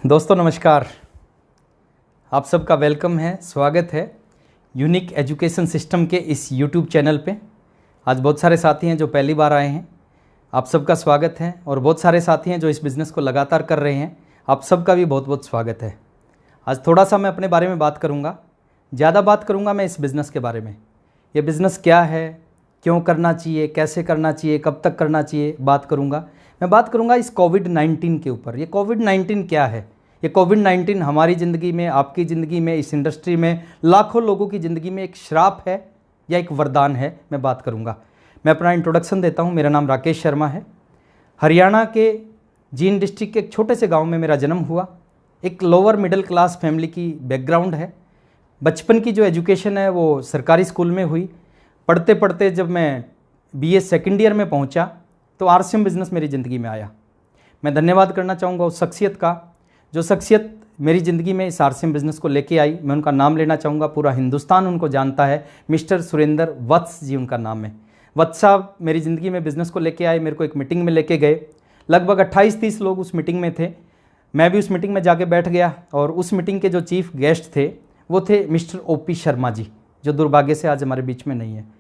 दोस्तों नमस्कार। आप सबका वेलकम है, स्वागत है यूनिक एजुकेशन सिस्टम के इस यूट्यूब चैनल पे। आज बहुत सारे साथी हैं जो पहली बार आए हैं, आप सबका स्वागत है। और बहुत सारे साथी हैं जो इस बिज़नेस को लगातार कर रहे हैं, आप सबका भी बहुत बहुत स्वागत है। आज थोड़ा सा मैं अपने बारे में बात करूँगा, ज़्यादा बात करूँगा मैं इस बिज़नेस के बारे में। ये बिज़नेस क्या है, क्यों करना चाहिए, कैसे करना चाहिए, कब तक करना चाहिए, बात करूँगा। मैं बात करूँगा इस कोविड-19 के ऊपर। ये कोविड-19 क्या है? ये कोविड-19 हमारी ज़िंदगी में, आपकी ज़िंदगी में, इस इंडस्ट्री में लाखों लोगों की ज़िंदगी में एक श्राप है या एक वरदान है, मैं बात करूँगा। मैं अपना इंट्रोडक्शन देता हूँ। मेरा नाम राकेश शर्मा है। हरियाणा के जींद डिस्ट्रिक्ट के एक छोटे से गाँव में मेरा जन्म हुआ। एक लोअर मिडिल क्लास फैमिली की बैकग्राउंड है। बचपन की जो एजुकेशन है वो सरकारी स्कूल में हुई। पढ़ते पढ़ते जब मैं BA सेकेंड ईयर में पहुंचा तो RCM बिज़नेस मेरी ज़िंदगी में आया। मैं धन्यवाद करना चाहूँगा उस शख्सियत का, जो शख्सियत मेरी ज़िंदगी में इस RCM बिज़नेस को लेके आई। मैं उनका नाम लेना चाहूँगा, पूरा हिंदुस्तान उनको जानता है। मिस्टर सुरेंद्र वत्स जी उनका नाम है। वत्स साहब मेरी ज़िंदगी में बिज़नेस को लेके आए, मेरे को एक मीटिंग में लेके गए। लगभग 28-30 लोग उस मीटिंग में थे। मैं भी उस मीटिंग में जाके बैठ गया और उस मीटिंग के जो चीफ गेस्ट थे वो थे मिस्टर OP शर्मा जी, जो दुर्भाग्य से आज हमारे बीच में नहीं है।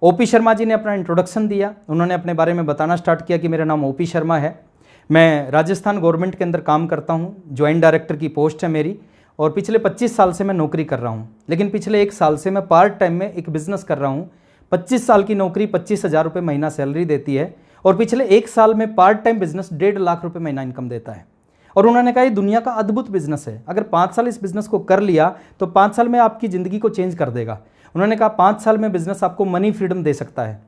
OP शर्मा जी ने अपना इंट्रोडक्शन दिया। उन्होंने अपने बारे में बताना स्टार्ट किया कि मेरा नाम OP शर्मा है, मैं राजस्थान गवर्नमेंट के अंदर काम करता हूँ, जॉइंट डायरेक्टर की पोस्ट है मेरी, और पिछले 25 साल से मैं नौकरी कर रहा हूँ। लेकिन पिछले 1 साल से मैं पार्ट टाइम में एक बिज़नेस कर रहा हूँ। 25 साल की नौकरी 25,000 रुपये महीना सैलरी देती है, और पिछले 1 साल में पार्ट टाइम बिज़नेस 1.5 लाख रुपये महीना इनकम देता है। और उन्होंने कहा ये दुनिया का अद्भुत बिज़नेस है, अगर 5 साल इस बिज़नेस को कर लिया तो 5 साल में आपकी ज़िंदगी को चेंज कर देगा। उन्होंने कहा 5 साल में बिज़नेस आपको मनी फ्रीडम दे सकता है।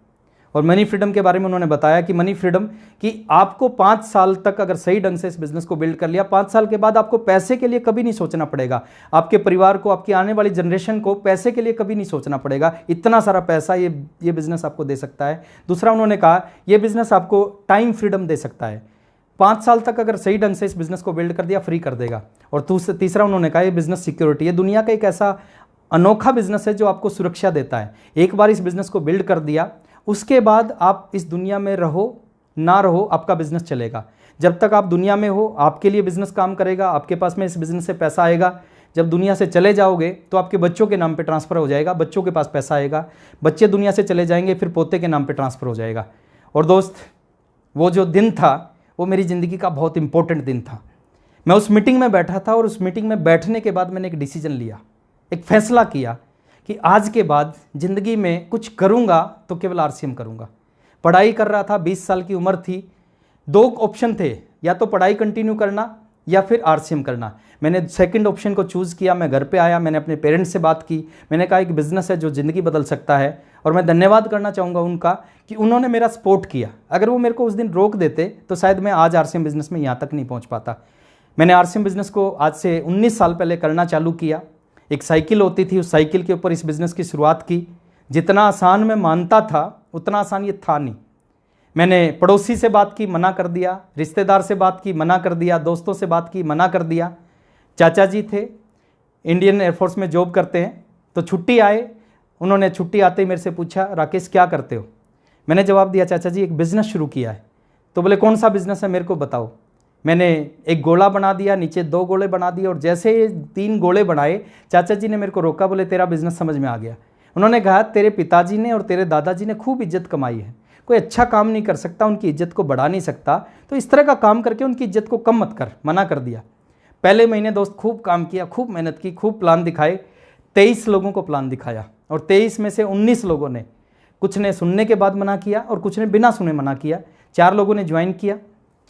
और मनी फ्रीडम के बारे में उन्होंने बताया कि मनी फ्रीडम कि आपको 5 साल तक अगर सही ढंग से इस बिज़नेस को बिल्ड कर लिया, 5 साल के बाद आपको पैसे के लिए कभी नहीं सोचना पड़ेगा। आपके परिवार को, आपकी आने वाली जनरेशन को पैसे के लिए कभी नहीं सोचना पड़ेगा। इतना सारा पैसा ये बिज़नेस आपको दे सकता है। दूसरा उन्होंने कहा ये बिज़नेस आपको टाइम फ्रीडम दे सकता है। 5 साल तक अगर सही ढंग से इस बिज़नेस को बिल्ड कर दिया, फ्री कर देगा। और तीसरा उन्होंने कहा ये बिज़नेस सिक्योरिटी है। दुनिया का एक ऐसा अनोखा बिज़नेस है जो आपको सुरक्षा देता है। एक बार इस बिज़नेस को बिल्ड कर दिया, उसके बाद आप इस दुनिया में रहो ना रहो, आपका बिज़नेस चलेगा। जब तक आप दुनिया में हो आपके लिए बिज़नेस काम करेगा, आपके पास में इस बिज़नेस से पैसा आएगा। जब दुनिया से चले जाओगे तो आपके बच्चों के नाम पे ट्रांसफ़र हो जाएगा, बच्चों के पास पैसा आएगा। बच्चे दुनिया से चले जाएंगे, फिर पोते के नाम पे ट्रांसफ़र हो जाएगा। और दोस्त, वो जो दिन था वो मेरी ज़िंदगी का बहुत इंपॉर्टेंट दिन था। मैं उस मीटिंग में बैठा था और उस मीटिंग में बैठने के बाद मैंने एक डिसीजन लिया, एक फ़ैसला किया कि आज के बाद ज़िंदगी में कुछ करूँगा तो केवल RCM करूँगा। पढ़ाई कर रहा था, 20 साल की उम्र थी। 2 ऑप्शन थे, या तो पढ़ाई कंटिन्यू करना या फिर RCM करना। मैंने सेकंड ऑप्शन को चूज़ किया। मैं घर पे आया, मैंने अपने पेरेंट्स से बात की। मैंने कहा एक बिज़नेस है जो ज़िंदगी बदल सकता है। और मैं धन्यवाद करना चाहूँगा उनका कि उन्होंने मेरा सपोर्ट किया। अगर वो मेरे को उस दिन रोक देते तो शायद मैं आज RCM बिज़नेस में यहाँ तक नहीं पहुँच पाता। मैंने RCM बिज़नेस को आज से 19 साल पहले करना चालू किया। एक साइकिल होती थी, उस साइकिल के ऊपर इस बिज़नेस की शुरुआत की। जितना आसान मैं मानता था उतना आसान ये था नहीं। मैंने पड़ोसी से बात की, मना कर दिया। रिश्तेदार से बात की, मना कर दिया। दोस्तों से बात की, मना कर दिया। चाचा जी थे, इंडियन एयरफोर्स में जॉब करते हैं, तो छुट्टी आए। उन्होंने छुट्टी आते ही मेरे से पूछा, राकेश क्या करते हो? मैंने जवाब दिया, चाचा जी एक बिज़नेस शुरू किया है। तो बोले कौन सा बिज़नेस है, मेरे को बताओ। मैंने एक गोला बना दिया, नीचे 2 गोले बना दिए, और जैसे ही 3 गोले बनाए चाचा जी ने मेरे को रोका। बोले तेरा बिज़नेस समझ में आ गया। उन्होंने कहा तेरे पिताजी ने और तेरे दादाजी ने खूब इज्जत कमाई है, कोई अच्छा काम नहीं कर सकता, उनकी इज्जत को बढ़ा नहीं सकता, तो इस तरह का काम करके उनकी इज्जत को कम मत कर। मना कर दिया। पहले महीने दोस्त खूब काम किया, खूब मेहनत की, खूब प्लान दिखाए। 23 लोगों को प्लान दिखाया और 23 में से 19 लोगों ने, कुछ ने सुनने के बाद मना किया और कुछ ने बिना सुने मना किया। 4 लोगों ने ज्वाइन किया।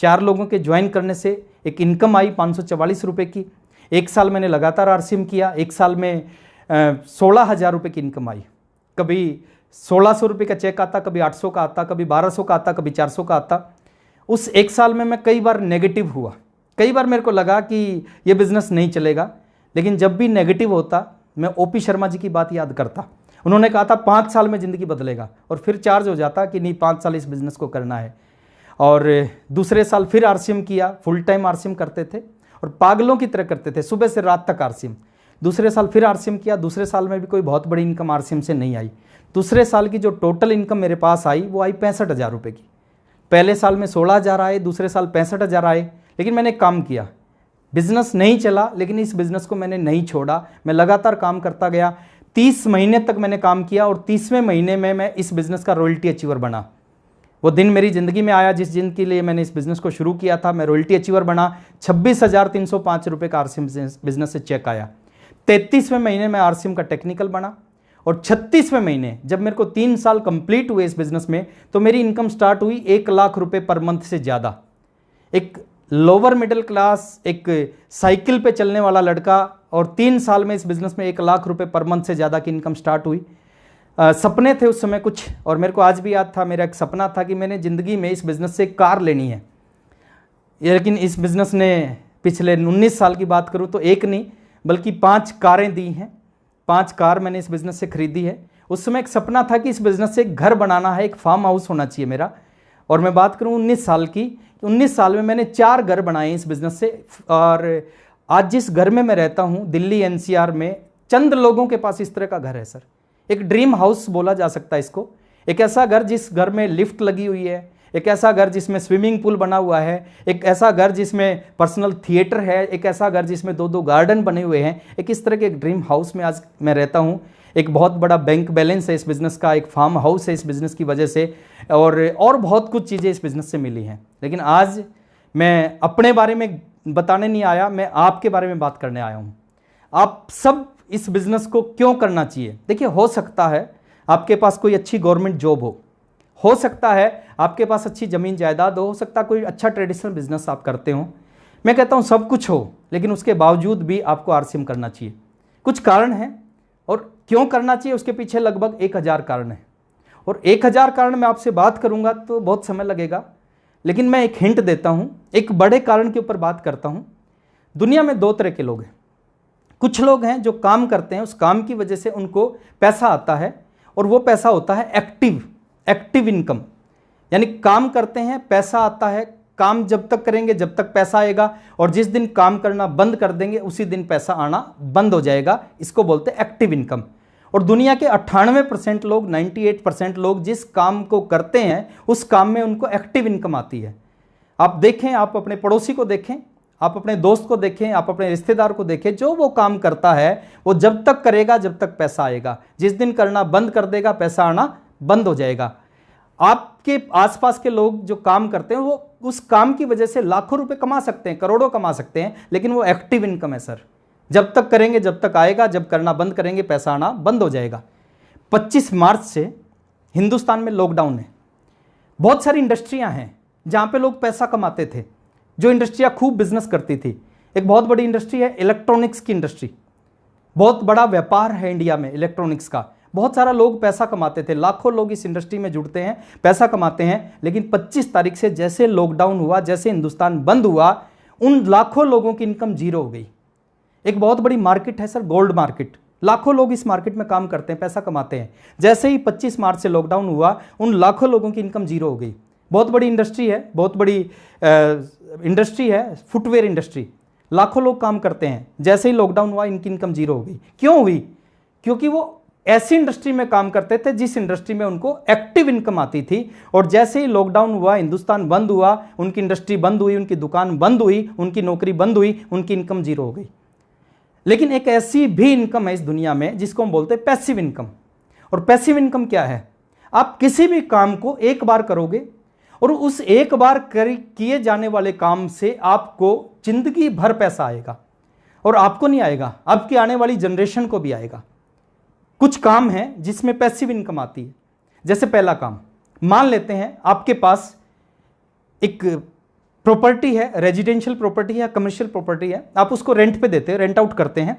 4 लोगों के ज्वाइन करने से एक इनकम आई 544 रुपये की। 1 साल मैंने लगातार RCM किया। 1 साल में 16,000 रुपये की इनकम आई। कभी 1,600 रुपये का चेक आता, कभी 800 का आता, कभी 1,200 का आता, कभी 400 का आता। उस 1 साल में मैं कई बार नेगेटिव हुआ, कई बार मेरे को लगा कि ये बिज़नेस नहीं चलेगा। लेकिन जब भी नेगेटिव होता मैं OP शर्मा जी की बात याद करता। उन्होंने कहा था 5 साल में ज़िंदगी बदलेगा, और फिर चार्ज हो जाता कि नहीं 5 साल इस बिज़नेस को करना है। और दूसरे साल फिर RCM किया। फुल टाइम RCM करते थे और पागलों की तरह करते थे, सुबह से रात तक RCM। दूसरे साल फिर RCM किया। दूसरे साल में भी कोई बहुत बड़ी इनकम RCM से नहीं आई। दूसरे साल की जो टोटल इनकम मेरे पास आई वो आई 65,000 रुपये की। पहले साल में 16,000 आए, दूसरे साल 65,000 आए। लेकिन मैंने काम किया, बिजनेस नहीं चला, लेकिन इस बिजनेस को मैंने नहीं छोड़ा, मैं लगातार काम करता गया। 30 महीने तक मैंने काम किया और 30वें महीने में मैं इस बिजनेस का रॉयल्टी अचीवर बना। वो दिन मेरी ज़िंदगी में आया जिस दिन के लिए मैंने इस बिज़नेस को शुरू किया था। मैं रॉयल्टी अचीवर बना। 26,305 रुपये का आरसीएम बिजनेस से चेक आया। 33वें महीने में आरसीएम का टेक्निकल बना और 36वें महीने जब मेरे को 3 साल कंप्लीट हुए इस बिज़नेस में, तो मेरी इनकम स्टार्ट हुई 1 लाख रुपये पर मंथ से ज़्यादा। एक लोअर मिडिल क्लास, एक साइकिल पे चलने वाला लड़का, और 3 साल में इस बिज़नेस में 1 लाख रुपये पर मंथ से ज़्यादा की इनकम स्टार्ट हुई। सपने थे उस समय कुछ, और मेरे को आज भी याद था, मेरा एक सपना था कि मैंने ज़िंदगी में इस बिज़नेस से एक कार लेनी है। लेकिन इस बिज़नेस ने पिछले 19 साल की बात करूं तो एक नहीं बल्कि 5 कारें दी हैं। 5 कार मैंने इस बिज़नेस से खरीदी है। उस समय एक सपना था कि इस बिज़नेस से एक घर बनाना है, एक फार्म हाउस होना चाहिए मेरा। और मैं बात करूं 19 साल की, 19 साल में मैंने 4 घर बनाए इस बिज़नेस से। और आज जिस घर में मैं रहता हूं दिल्ली एनसीआर में, चंद लोगों के पास इस तरह का घर है सर। एक ड्रीम हाउस बोला जा सकता है इसको। एक ऐसा घर जिस घर में लिफ्ट लगी हुई है, एक ऐसा घर जिसमें स्विमिंग पूल बना हुआ है, एक ऐसा घर जिसमें पर्सनल थिएटर है, एक ऐसा घर जिसमें 2-2 गार्डन बने हुए हैं। एक इस तरह के एक ड्रीम हाउस में आज मैं रहता हूँ। एक बहुत बड़ा बैंक बैलेंस है इस बिज़नेस का, एक फार्म हाउस है इस बिज़नेस की वजह से, और बहुत कुछ चीज़ें इस बिज़नेस से मिली हैं। लेकिन आज मैं अपने बारे में बताने नहीं आया, मैं आपके बारे में बात करने आया हूँ। आप सब इस बिज़नेस को क्यों करना चाहिए? देखिए, हो सकता है आपके पास कोई अच्छी गवर्नमेंट जॉब हो सकता है आपके पास अच्छी ज़मीन जायदाद हो सकता है कोई अच्छा ट्रेडिशनल बिजनेस आप करते हो। मैं कहता हूँ सब कुछ हो, लेकिन उसके बावजूद भी आपको आरसीएम करना चाहिए। कुछ कारण हैं, और क्यों करना चाहिए उसके पीछे लगभग 1000 कारण हैं। और 1000 कारण मैं आपसे बात करूँगा तो बहुत समय लगेगा, लेकिन मैं एक हिंट देता हूँ, एक बड़े कारण के ऊपर बात करता हूँ। दुनिया में 2 तरह के लोग हैं। कुछ लोग हैं जो काम करते हैं, उस काम की वजह से उनको पैसा आता है, और वो पैसा होता है एक्टिव इनकम। यानी काम करते हैं, पैसा आता है, काम जब तक करेंगे जब तक पैसा आएगा, और जिस दिन काम करना बंद कर देंगे उसी दिन पैसा आना बंद हो जाएगा। इसको बोलते हैं एक्टिव इनकम। और दुनिया के 98% लोग, 98% लोग जिस काम को करते हैं उस काम में उनको एक्टिव इनकम आती है। आप देखें, आप अपने पड़ोसी को देखें, आप अपने दोस्त को देखें, आप अपने रिश्तेदार को देखें, जो वो काम करता है वो जब तक करेगा जब तक पैसा आएगा। जिस दिन करना बंद कर देगा पैसा आना बंद हो जाएगा। आपके आसपास के लोग जो काम करते हैं वो उस काम की वजह से लाखों रुपए कमा सकते हैं, करोड़ों कमा सकते हैं, लेकिन वो एक्टिव इनकम है सर। जब तक करेंगे जब तक आएगा, जब करना बंद करेंगे पैसा आना बंद हो जाएगा। 25 मार्च से हिंदुस्तान में लॉकडाउन है। बहुत सारी इंडस्ट्रियां हैं जहां पे लोग पैसा कमाते थे, जो इंडस्ट्रियां खूब बिजनेस करती थी। एक बहुत बड़ी इंडस्ट्री है इलेक्ट्रॉनिक्स की इंडस्ट्री। बहुत बड़ा व्यापार है इंडिया में इलेक्ट्रॉनिक्स का। बहुत सारा लोग पैसा कमाते थे, लाखों लोग इस इंडस्ट्री में जुड़ते हैं, पैसा कमाते हैं। लेकिन 25 तारीख से जैसे लॉकडाउन हुआ, जैसे हिंदुस्तान बंद हुआ, उन लाखों लोगों की इनकम जीरो हो गई। एक बहुत बड़ी मार्केट है सर, गोल्ड मार्केट। लाखों लोग इस मार्केट में काम करते हैं, पैसा कमाते हैं। जैसे ही 25 मार्च से लॉकडाउन हुआ, उन लाखों लोगों की इनकम जीरो हो गई। बहुत बड़ी इंडस्ट्री है, बहुत बड़ी इंडस्ट्री है फुटवेयर इंडस्ट्री। लाखों लोग काम करते हैं, जैसे ही लॉकडाउन हुआ इनकी इनकम जीरो हो गई। क्यों हुई? क्योंकि वो ऐसी इंडस्ट्री में काम करते थे जिस इंडस्ट्री में उनको एक्टिव इनकम आती थी। और जैसे ही लॉकडाउन हुआ, हिंदुस्तान बंद हुआ, उनकी इंडस्ट्री बंद हुई, उनकी दुकान बंद हुई, उनकी नौकरी बंद हुई, उनकी इनकम जीरो हो गई। लेकिन एक ऐसी भी इनकम है इस दुनिया में जिसको हम बोलते हैं पैसिव इनकम। और पैसिव इनकम क्या है? आप किसी भी काम को एक बार करोगे और उस एक बार किए जाने वाले काम से आपको जिंदगी भर पैसा आएगा। और आपको नहीं आएगा, आपकी आने वाली जनरेशन को भी आएगा। कुछ काम है जिसमें पैसिव इनकम आती है। जैसे पहला काम, मान लेते हैं आपके पास एक प्रॉपर्टी है, रेजिडेंशियल प्रॉपर्टी है, कमर्शियल प्रॉपर्टी है, आप उसको रेंट पे देते हैं, रेंट आउट करते हैं।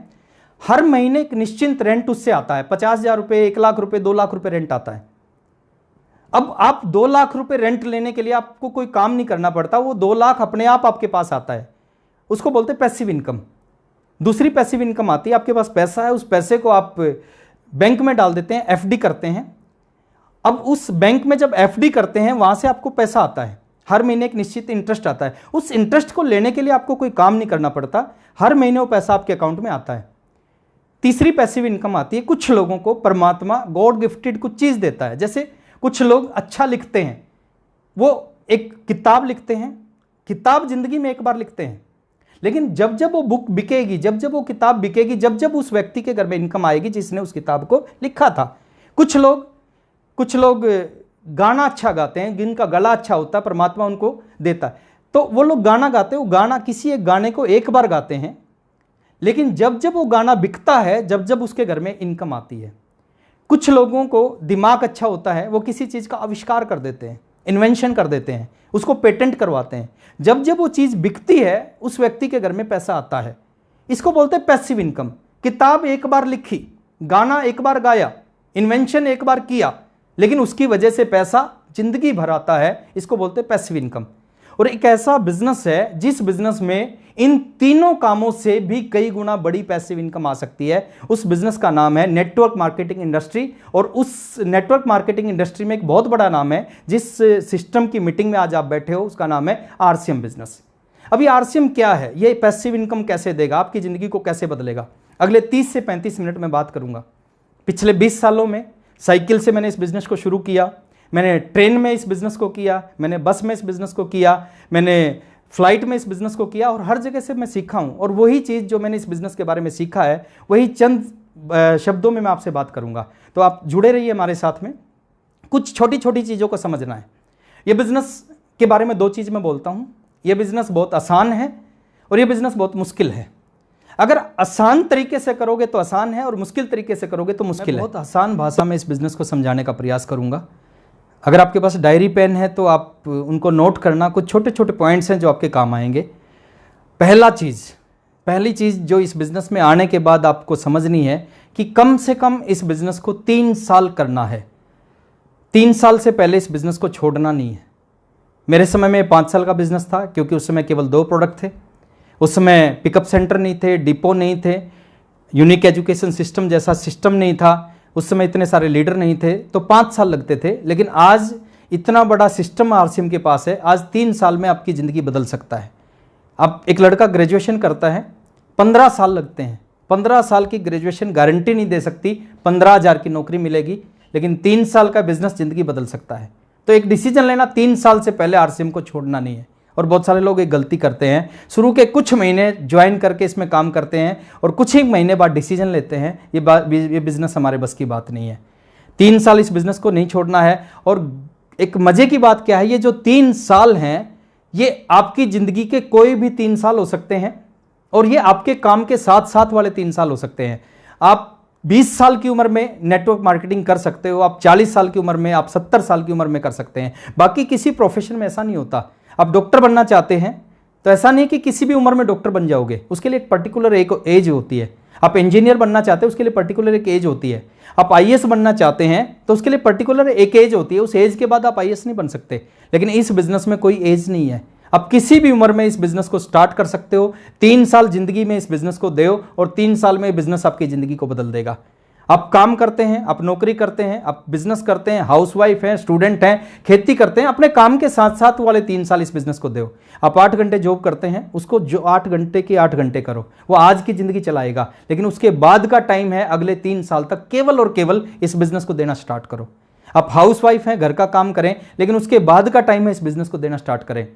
हर महीने एक निश्चित रेंट उससे आता है, 50,000 रुपये, 1 लाख रुपये, 2 लाख रुपये रेंट आता है। अब आप 2 लाख रुपये रेंट लेने के लिए आपको कोई काम नहीं करना पड़ता, वो 2 लाख अपने आप आपके पास आता है। उसको बोलते हैं पैसिव इनकम। दूसरी पैसिव इनकम आती है, आपके पास पैसा है, उस पैसे को आप बैंक में डाल देते हैं, एफडी करते हैं। अब उस बैंक में जब एफडी करते हैं वहां से आपको पैसा आता है, हर महीने एक निश्चित इंटरेस्ट आता है। उस इंटरेस्ट को लेने के लिए आपको कोई काम नहीं करना पड़ता, हर महीने वो पैसा आपके अकाउंट में आता है। तीसरी पैसिव इनकम आती है, कुछ लोगों को परमात्मा गॉड गिफ्टेड कुछ चीज देता है। जैसे कुछ लोग अच्छा लिखते हैं, वो एक किताब लिखते हैं, किताब जिंदगी में एक बार लिखते हैं, लेकिन जब जब वो बुक बिकेगी, जब जब वो किताब बिकेगी, जब जब उस व्यक्ति के घर में इनकम आएगी जिसने उस किताब को लिखा था। कुछ लोग गाना अच्छा गाते हैं, जिनका गला अच्छा होता है, परमात्मा उनको देता है, तो वो लोग गाना गाते हैं, वो गाना किसी एक गाने को एक बार गाते हैं, लेकिन जब जब वो गाना बिकता है, जब जब उसके घर में इनकम आती है। कुछ लोगों को दिमाग अच्छा होता है, वो किसी चीज़ का आविष्कार कर देते हैं, इन्वेंशन कर देते हैं, उसको पेटेंट करवाते हैं। जब जब वो चीज़ बिकती है, उस व्यक्ति के घर में पैसा आता है। इसको बोलते हैं पैसिव इनकम। किताब एक बार लिखी, गाना एक बार गाया, इन्वेंशन एक बार किया, लेकिन उसकी वजह से पैसा जिंदगी भर आता है, इसको बोलते हैं पैसिव इनकम। और एक ऐसा बिजनेस है जिस बिजनेस में इन तीनों कामों से भी कई गुना बड़ी पैसिव इनकम आ सकती है। उस बिजनेस का नाम है नेटवर्क मार्केटिंग इंडस्ट्री। और उस नेटवर्क मार्केटिंग इंडस्ट्री में एक बहुत बड़ा नाम है, जिस सिस्टम की मीटिंग में आज आप बैठे हो, उसका नाम है आरसीएम बिजनेस। अभी आरसीएम क्या है, ये पैसिव इनकम कैसे देगा, आपकी जिंदगी को कैसे बदलेगा, अगले 30 से 35 मिनट में बात करूंगा। पिछले 20 सालों में साइकिल से मैंने इस बिजनेस को शुरू किया, मैंने ट्रेन में इस बिजनेस को किया, मैंने बस में इस बिजनेस को किया, मैंने फ्लाइट में इस बिजनेस को किया, और हर जगह से मैं सीखा हूं। और वही चीज़ जो मैंने इस बिजनेस के बारे में सीखा है, वही चंद शब्दों में मैं आपसे बात करूंगा। तो आप जुड़े रहिए हमारे साथ में। कुछ छोटी छोटी चीज़ों को समझना है। ये बिजनेस के बारे में 2 चीज़ मैं बोलता हूँ। ये बिजनेस बहुत आसान है और ये बिजनेस बहुत मुश्किल है। अगर आसान तरीके से करोगे तो आसान है, और मुश्किल तरीके से करोगे तो मुश्किल है। बहुत आसान भाषा में इस बिजनेस को समझाने का प्रयास करूंगा। अगर आपके पास डायरी पेन है तो आप उनको नोट करना, कुछ छोटे छोटे पॉइंट्स हैं जो आपके काम आएंगे। पहली चीज़ जो इस बिज़नेस में आने के बाद आपको समझनी है कि कम से कम इस बिज़नेस को 3 साल करना है। 3 साल से पहले इस बिज़नेस को छोड़ना नहीं है। मेरे समय में 5 साल का बिज़नेस था, क्योंकि उस समय केवल 2 प्रोडक्ट थे। उस समय पिकअप सेंटर नहीं थे, डिपो नहीं थे, यूनिक एजुकेशन सिस्टम जैसा सिस्टम नहीं था, उस समय इतने सारे लीडर नहीं थे, तो 5 साल लगते थे। लेकिन आज इतना बड़ा सिस्टम आरसीएम के पास है। आज 3 साल में आपकी ज़िंदगी बदल सकता है। अब एक लड़का ग्रेजुएशन करता है, 15 साल लगते हैं। 15 साल की ग्रेजुएशन गारंटी नहीं दे सकती 15,000 की नौकरी मिलेगी, लेकिन 3 साल का बिजनेस ज़िंदगी बदल सकता है। तो एक डिसीजन लेना, 3 साल से पहले आरसीएम को छोड़ना नहीं है। और बहुत सारे लोग एक गलती करते हैं, शुरू के कुछ महीने ज्वाइन करके इसमें काम करते हैं और कुछ ही महीने बाद डिसीजन लेते हैं। ये बिज़नेस हमारे बस की बात नहीं है। 3 साल इस बिज़नेस को नहीं छोड़ना है। और एक मज़े की बात क्या है, ये जो 3 साल हैं, ये आपकी ज़िंदगी के कोई भी 3 साल हो सकते हैं, और ये आपके काम के साथ साथ वाले 3 साल हो सकते हैं। आप 20 साल की उम्र में नेटवर्क मार्केटिंग कर सकते हो, आप 40 साल की उम्र में, आप 70 साल की उम्र में कर सकते हैं। बाकी किसी प्रोफेशन में ऐसा नहीं होता। आप डॉक्टर बनना चाहते हैं तो ऐसा नहीं कि किसी भी उम्र में डॉक्टर बन जाओगे, उसके लिए एक पर्टिकुलर एक एज होती है। आप इंजीनियर बनना चाहते हैं, उसके लिए पर्टिकुलर एक एज होती है। आप आईएएस बनना चाहते हैं तो उसके लिए पर्टिकुलर एक एज होती है। उस एज के बाद आप आईएएस नहीं बन सकते। लेकिन इस बिजनेस में कोई एज नहीं है। आप किसी भी उम्र में इस बिजनेस को स्टार्ट कर सकते हो। 3 साल जिंदगी में इस बिजनेस को दो और 3 साल में बिजनेस आपकी जिंदगी को बदल देगा। आप काम करते हैं, आप नौकरी करते हैं, आप बिजनेस करते हैं, हाउसवाइफ हैं, स्टूडेंट हैं, खेती करते हैं, अपने काम के साथ साथ वाले 3 साल इस बिजनेस को दो। आप 8 घंटे जॉब करते हैं, उसको जो 8 घंटे के 8 घंटे करो, वो आज की जिंदगी चलाएगा। लेकिन उसके बाद का टाइम है अगले 3 साल तक केवल और केवल इस बिजनेस को देना स्टार्ट करो। आप हाउसवाइफ हैं, घर का काम करें, लेकिन उसके बाद का टाइम है इस बिजनेस को देना स्टार्ट करें।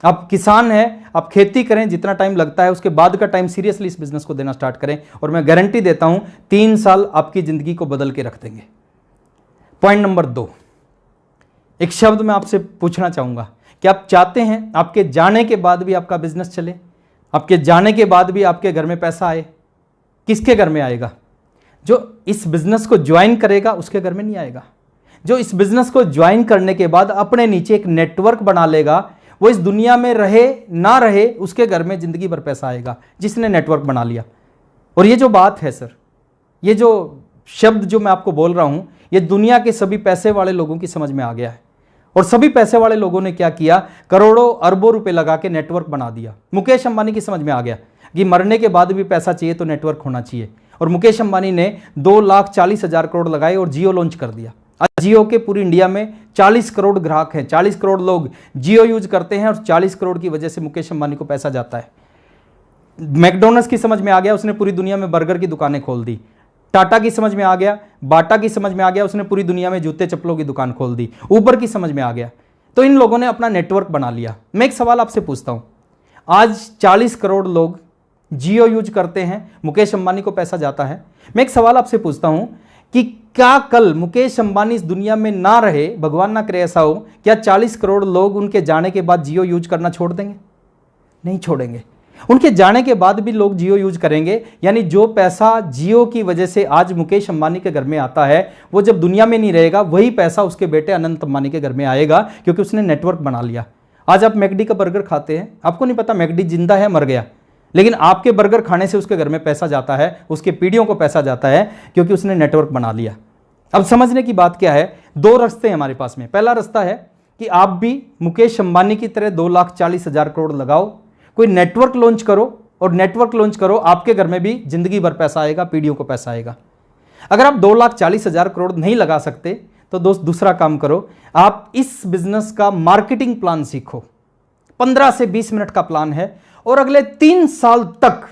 आप किसान हैं, आप खेती करें, जितना टाइम लगता है उसके बाद का टाइम सीरियसली इस बिजनेस को देना स्टार्ट करें। और मैं गारंटी देता हूं 3 साल आपकी जिंदगी को बदल के रख देंगे। पॉइंट नंबर 2, एक शब्द मैं आपसे पूछना चाहूंगा कि आप चाहते हैं आपके जाने के बाद भी आपका बिजनेस चले, आपके जाने के बाद भी आपके घर में पैसा आए? किसके घर में आएगा? जो इस बिजनेस को ज्वाइन करेगा उसके घर में नहीं आएगा। जो इस बिजनेस को ज्वाइन करने के बाद अपने नीचे एक नेटवर्क बना लेगा, वो इस दुनिया में रहे ना रहे उसके घर में जिंदगी भर पैसा आएगा, जिसने नेटवर्क बना लिया। और ये जो बात है सर, ये जो शब्द जो मैं आपको बोल रहा हूं, ये दुनिया के सभी पैसे वाले लोगों की समझ में आ गया है। और सभी पैसे वाले लोगों ने क्या किया, करोड़ों अरबों रुपए लगा के नेटवर्क बना दिया। मुकेश अंबानी की समझ में आ गया कि मरने के बाद भी पैसा चाहिए तो नेटवर्क होना चाहिए। और मुकेश अंबानी ने 2,40,000 करोड़ लगाए और जियो लॉन्च कर दिया। आज जियो के पूरी इंडिया में 40 करोड़ ग्राहक हैं, 40 करोड़ लोग जियो यूज करते हैं और 40 करोड़ की वजह से मुकेश अंबानी को पैसा जाता है। मैकडोनल्ड्स की समझ में आ गया, उसने पूरी दुनिया में बर्गर की दुकानें खोल दी। टाटा की समझ में आ गया, बाटा की समझ में आ गया, उसने पूरी दुनिया में जूते चप्पलों की दुकान खोल दी। ऊबर की समझ में आ गया। तो इन लोगों ने अपना नेटवर्क बना लिया। मैं एक सवाल आपसे पूछता हूं, आज 40 करोड़ लोग जियो यूज करते हैं, मुकेश अंबानी को पैसा जाता है। मैं एक सवाल आपसे पूछता हूं कि क्या कल मुकेश अंबानी इस दुनिया में ना रहे, भगवान ना करे ऐसा हो, क्या 40 करोड़ लोग उनके जाने के बाद जियो यूज करना छोड़ देंगे? नहीं छोड़ेंगे। उनके जाने के बाद भी लोग जियो यूज करेंगे। यानी जो पैसा जियो की वजह से आज मुकेश अंबानी के घर में आता है, वो जब दुनिया में नहीं रहेगा वही पैसा उसके बेटे अनंत अंबानी के घर में आएगा, क्योंकि उसने नेटवर्क बना लिया। आज आप मैकडी का बर्गर खाते हैं, आपको नहीं पता मैकडी जिंदा है मर गया, लेकिन आपके बर्गर खाने से उसके घर में पैसा जाता है, उसके पीढ़ियों को पैसा जाता है, क्योंकि उसने नेटवर्क बना लिया। अब समझने की बात क्या है, दो रास्ते हैं हमारे पास में। पहला रास्ता है कि आप भी मुकेश अंबानी की तरह 2,40,000 करोड़ लगाओ, कोई नेटवर्क लॉन्च करो, और नेटवर्क लॉन्च करो, आपके घर में भी जिंदगी भर पैसा आएगा, पीढ़ियों को पैसा आएगा। अगर आप 2,40,000 करोड़ नहीं लगा सकते तो दोस्त दूसरा काम करो, आप इस बिजनेस का मार्केटिंग प्लान सीखो। 15 से 20 मिनट का प्लान है, और अगले 3 साल तक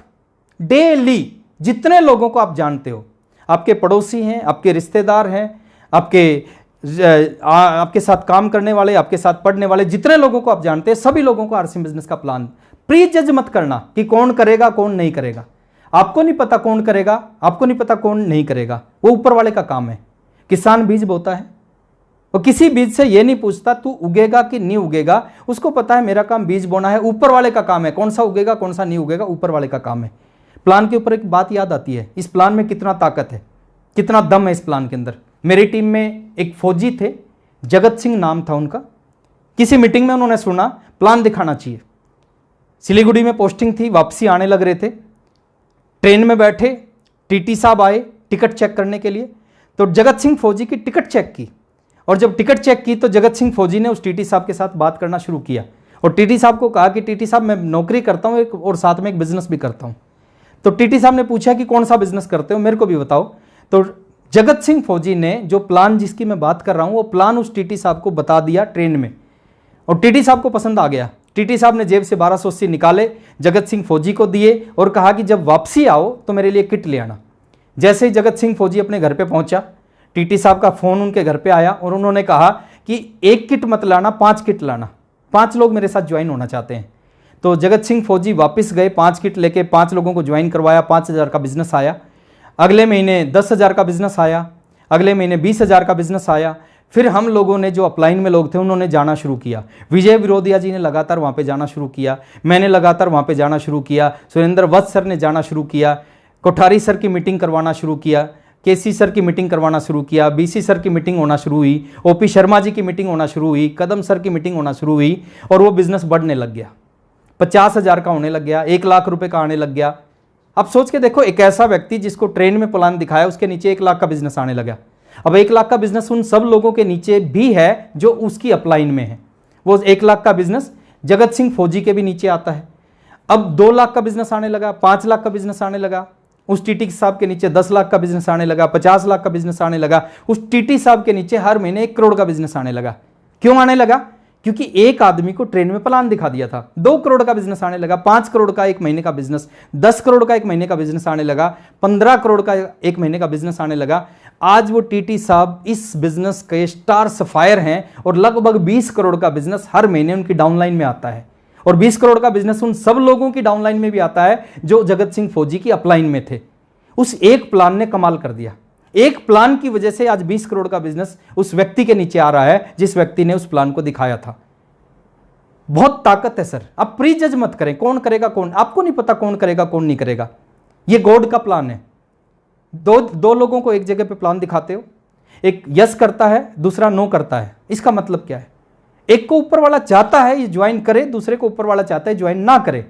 डेली जितने लोगों को आप जानते हो, आपके पड़ोसी हैं, आपके रिश्तेदार हैं, आपके साथ काम करने वाले, आपके साथ पढ़ने वाले, जितने लोगों को आप जानते हैं, सभी लोगों को आरसी बिजनेस का प्लान, प्री जज मत करना कि कौन करेगा कौन नहीं करेगा। आपको नहीं पता कौन करेगा, आपको नहीं पता कौन नहीं करेगा, वो ऊपर वाले का काम है। किसान बीज बोता है, वो किसी बीज से ये नहीं पूछता तू उगेगा कि नहीं उगेगा, उसको पता है मेरा काम बीज बोना है, ऊपर वाले का काम है कौन सा उगेगा कौन सा नहीं उगेगा, ऊपर वाले का काम है। प्लान के ऊपर एक बात याद आती है, इस प्लान में कितना ताकत है, कितना दम है इस प्लान के अंदर। मेरी टीम में एक फौजी थे, जगत सिंह नाम था उनका। किसी मीटिंग में उन्होंने सुना प्लान दिखाना चाहिए। सिलीगुड़ी में पोस्टिंग थी, वापसी आने लग रहे थे, ट्रेन में बैठे, टीटी साहब आए टिकट चेक करने के लिए, तो जगत सिंह फौजी की टिकट चेक की, और जब टिकट चेक की तो जगत सिंह फौजी ने उस टीटी साहब के साथ बात करना शुरू किया, और टीटी साहब को कहा कि टीटी साहब मैं नौकरी करता हूँ और साथ में एक बिजनेस भी करता हूँ। तो टीटी साहब ने पूछा कि कौन सा बिजनेस करते हो, मेरे को भी बताओ। तो जगत सिंह फौजी ने जो प्लान जिसकी मैं बात कर रहा हूँ, वो प्लान उस टीटी साहब को बता दिया ट्रेन में, और टीटी साहब को पसंद आ गया। टीटी साहब ने जेब से 1280 निकाले, जगत सिंह फौजी को दिए, और कहा कि जब वापसी आओ तो मेरे लिए किट ले आना। जैसे ही जगत सिंह फौजी अपने घर पे पहुंचा, टीटी साहब का फ़ोन उनके घर पे आया, और उन्होंने कहा कि 1 किट मत लाना, 5 किट लाना, 5 लोग मेरे साथ ज्वाइन होना चाहते हैं। तो जगत सिंह फौजी वापस गए, 5 किट लेके 5 लोगों को ज्वाइन करवाया, 5,000 का बिजनेस आया। अगले महीने 10,000 का बिजनेस आया, अगले महीने 20,000 का बिजनेस आया। फिर हम लोगों ने, जो अपलाइन में लोग थे, उन्होंने जाना शुरू किया। विजय विरोधिया जी ने लगातार वहाँ पे जाना शुरू किया, मैंने लगातार वहाँ पे जाना शुरू किया, सुरेंद्र वत्स सर ने जाना शुरू किया, कोठारी सर की मीटिंग करवाना शुरू किया, केसी सर की मीटिंग करवाना शुरू किया, बीसी सर की मीटिंग होना शुरू हुई, ओपी शर्मा जी की मीटिंग होना शुरू हुई, कदम सर की मीटिंग होना शुरू हुई, और वो बिजनेस बढ़ने लग गया। 50,000 का होने लग गया, 1 लाख रुपए का आने लग गया। अब सोच के देखो, एक ऐसा व्यक्ति जिसको ट्रेन में प्लान दिखाया, उसके नीचे 1 लाख का बिजनेस आने लगा। अब 1 लाख का बिजनेस उन सब लोगों के नीचे भी है जो उसकी अपलाइन में है। वो 1 लाख का बिजनेस जगत सिंह फौजी के भी नीचे आता है। अब 2 लाख का बिजनेस आने लगा, 5 लाख का बिजनेस आने लगा, उस टीटी साहब के नीचे 10 लाख का बिजनेस आने लगा, 50 लाख का बिजनेस आने लगा, उस टीटी साहब के नीचे हर महीने 1 करोड़ का बिजनेस आने लगा। क्यों आने लगा? क्योंकि एक आदमी को ट्रेन में प्लान दिखा दिया था। 2 करोड़ का बिजनेस आने लगा, 5 करोड़ का 1 महीने का बिजनेस, 10 करोड़ का 1 महीने का बिजनेस आने लगा, 15 करोड़ का 1 महीने का बिजनेस आने लगा। आज वो टीटी साहब इस बिजनेस के स्टार सफायर हैं, और लगभग 20 करोड़ का बिजनेस हर महीने उनकी डाउनलाइन में आता है, और 20 करोड़ का बिजनेस उन सब लोगों की डाउनलाइन में भी आता है जो जगत सिंह फौजी की अपलाइन में थे। उस एक प्लान ने कमाल कर दिया। एक प्लान की वजह से आज 20 करोड़ का बिजनेस उस व्यक्ति के नीचे आ रहा है जिस व्यक्ति ने उस प्लान को दिखाया था। बहुत ताकत है सर। आप प्री जज मत करें, कौन करेगा कौन, आपको नहीं पता कौन करेगा कौन नहीं करेगा। ये गॉड का प्लान है। दो लोगों को एक जगह पे प्लान दिखाते हो, एक यस करता है, दूसरा नो करता है। इसका मतलब क्या है? एक को ऊपर वाला चाहता है ये ज्वाइन करे, दूसरे को ऊपर वाला चाहता है ज्वाइन ना करे,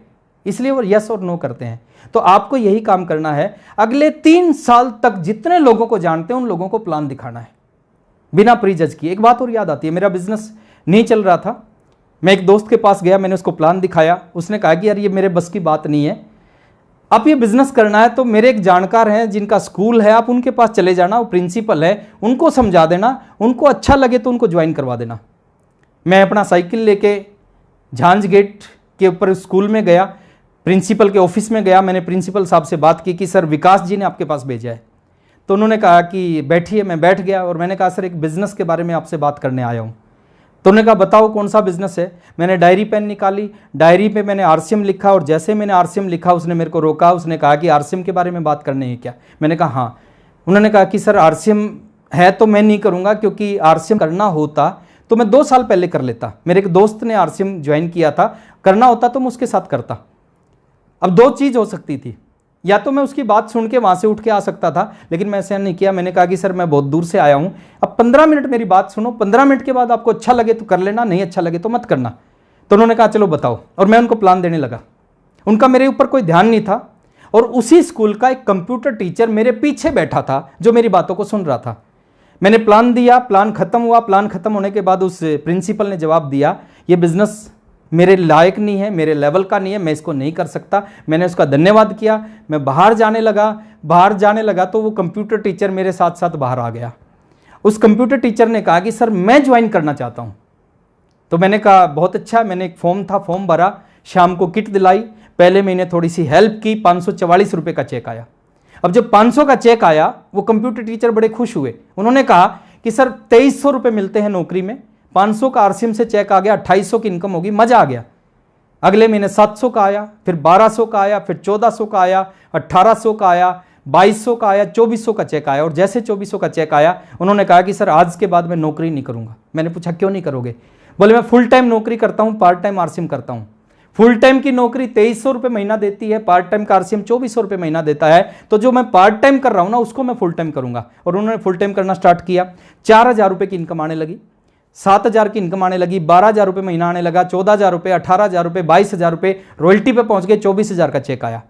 इसलिए वो यस और नो करते हैं। तो आपको यही काम करना है। अगले 3 साल तक जितने लोगों को जानते हैं उन लोगों को प्लान दिखाना है बिना प्री जज किए। एक बात और याद आती है, मेरा बिजनेस नहीं चल रहा था, मैं एक दोस्त के पास गया, मैंने उसको प्लान दिखाया। उसने कहा कि यार ये मेरे बस की बात नहीं है, आप ये बिजनेस करना है तो मेरे एक जानकार हैं जिनका स्कूल है, आप उनके पास चले जाना, वो प्रिंसिपल है, उनको समझा देना, उनको अच्छा लगे तो उनको ज्वाइन करवा देना। मैं अपना साइकिल लेके झांझ गेट के ऊपर स्कूल में गया, प्रिंसिपल के ऑफिस में गया, मैंने प्रिंसिपल साहब से बात की कि सर विकास जी ने आपके पास भेजा है। तो उन्होंने कहा कि बैठिए, मैं बैठ गया और मैंने कहा सर एक बिज़नेस के बारे में आपसे बात करने आया हूँ। तो उन्होंने कहा बताओ कौन सा बिजनेस है। मैंने डायरी पेन निकाली, डायरी पे मैंने आरसीएम लिखा, और जैसे मैंने आरसीएम लिखा उसने मेरे को रोका, उसने कहा कि आरसीएम के बारे में बात करनी है क्या। मैंने कहा हाँ। उन्होंने कहा कि सर आरसीएम है तो मैं नहीं करूँगा, क्योंकि आरसीएम करना होता तो मैं 2 साल पहले कर लेता। मेरे एक दोस्त ने आरसीएम ज्वाइन किया था, करना होता तो मैं उसके साथ करता। अब 2 चीज़ हो सकती थी, या तो मैं उसकी बात सुन के वहाँ से उठ के आ सकता था, लेकिन मैं ऐसा नहीं किया। मैंने कहा कि सर मैं बहुत दूर से आया हूँ, अब 15 मिनट मेरी बात सुनो, 15 मिनट के बाद आपको अच्छा लगे तो कर लेना, नहीं अच्छा लगे तो मत करना। तो उन्होंने कहा चलो बताओ, और मैं उनको प्लान देने लगा। उनका मेरे ऊपर कोई ध्यान नहीं था, और उसी स्कूल का एक कंप्यूटर टीचर मेरे पीछे बैठा था जो मेरी बातों को सुन रहा था। मैंने प्लान दिया, प्लान खत्म हुआ। प्लान खत्म होने के बाद उस प्रिंसिपल ने जवाब दिया, ये बिजनेस मेरे लायक नहीं है, मेरे लेवल का नहीं है, मैं इसको नहीं कर सकता। मैंने उसका धन्यवाद किया, मैं बाहर जाने लगा तो वो कंप्यूटर टीचर मेरे साथ साथ बाहर आ गया। उस कंप्यूटर टीचर ने कहा कि सर मैं ज्वाइन करना चाहता हूँ। तो मैंने कहा बहुत अच्छा। मैंने एक फॉर्म था, फॉर्म भरा, शाम को किट दिलाई, पहले महीने थोड़ी सी हेल्प की, 544 रुपये का चेक आया। अब जब 500 का चेक आया, वो कंप्यूटर टीचर बड़े खुश हुए। उन्होंने कहा कि सर 2300 रुपये मिलते हैं नौकरी में, 500 का आरसीएम से चेक आ गया, 2800 की इनकम होगी, मजा आ गया। अगले महीने 700 का आया, फिर 1200 का आया, फिर 1400 का आया, 1800 का आया, 2200 का आया, 2400 का चेक आया। और जैसे 2400 का चेक आया, उन्होंने कहा कि सर आज के बाद मैं नौकरी नहीं करूंगा। मैंने पूछा क्यों नहीं करोगे? बोले मैं फुल टाइम नौकरी करता हूं, पार्ट टाइम आरसीएम करता हूं। फुल टाइम की नौकरी 2300 रुपये महीना देती है, पार्ट टाइम का आरसीएम 2400 रुपये महीना देता है, तो जो मैं पार्ट टाइम कर रहा हूं ना उसको मैं फुल टाइम करूंगा। और उन्होंने फुल टाइम करना स्टार्ट किया। 4000 रुपये की इनकम आने लगी, 7000 की इनकम आने लगी, 12000 रुपये महीना आने लगा, 14000 रुपये, 18000 रुपये, 22000 रुपये, रॉयल्टी पे पहुंच गए, 24000 का चेक आया।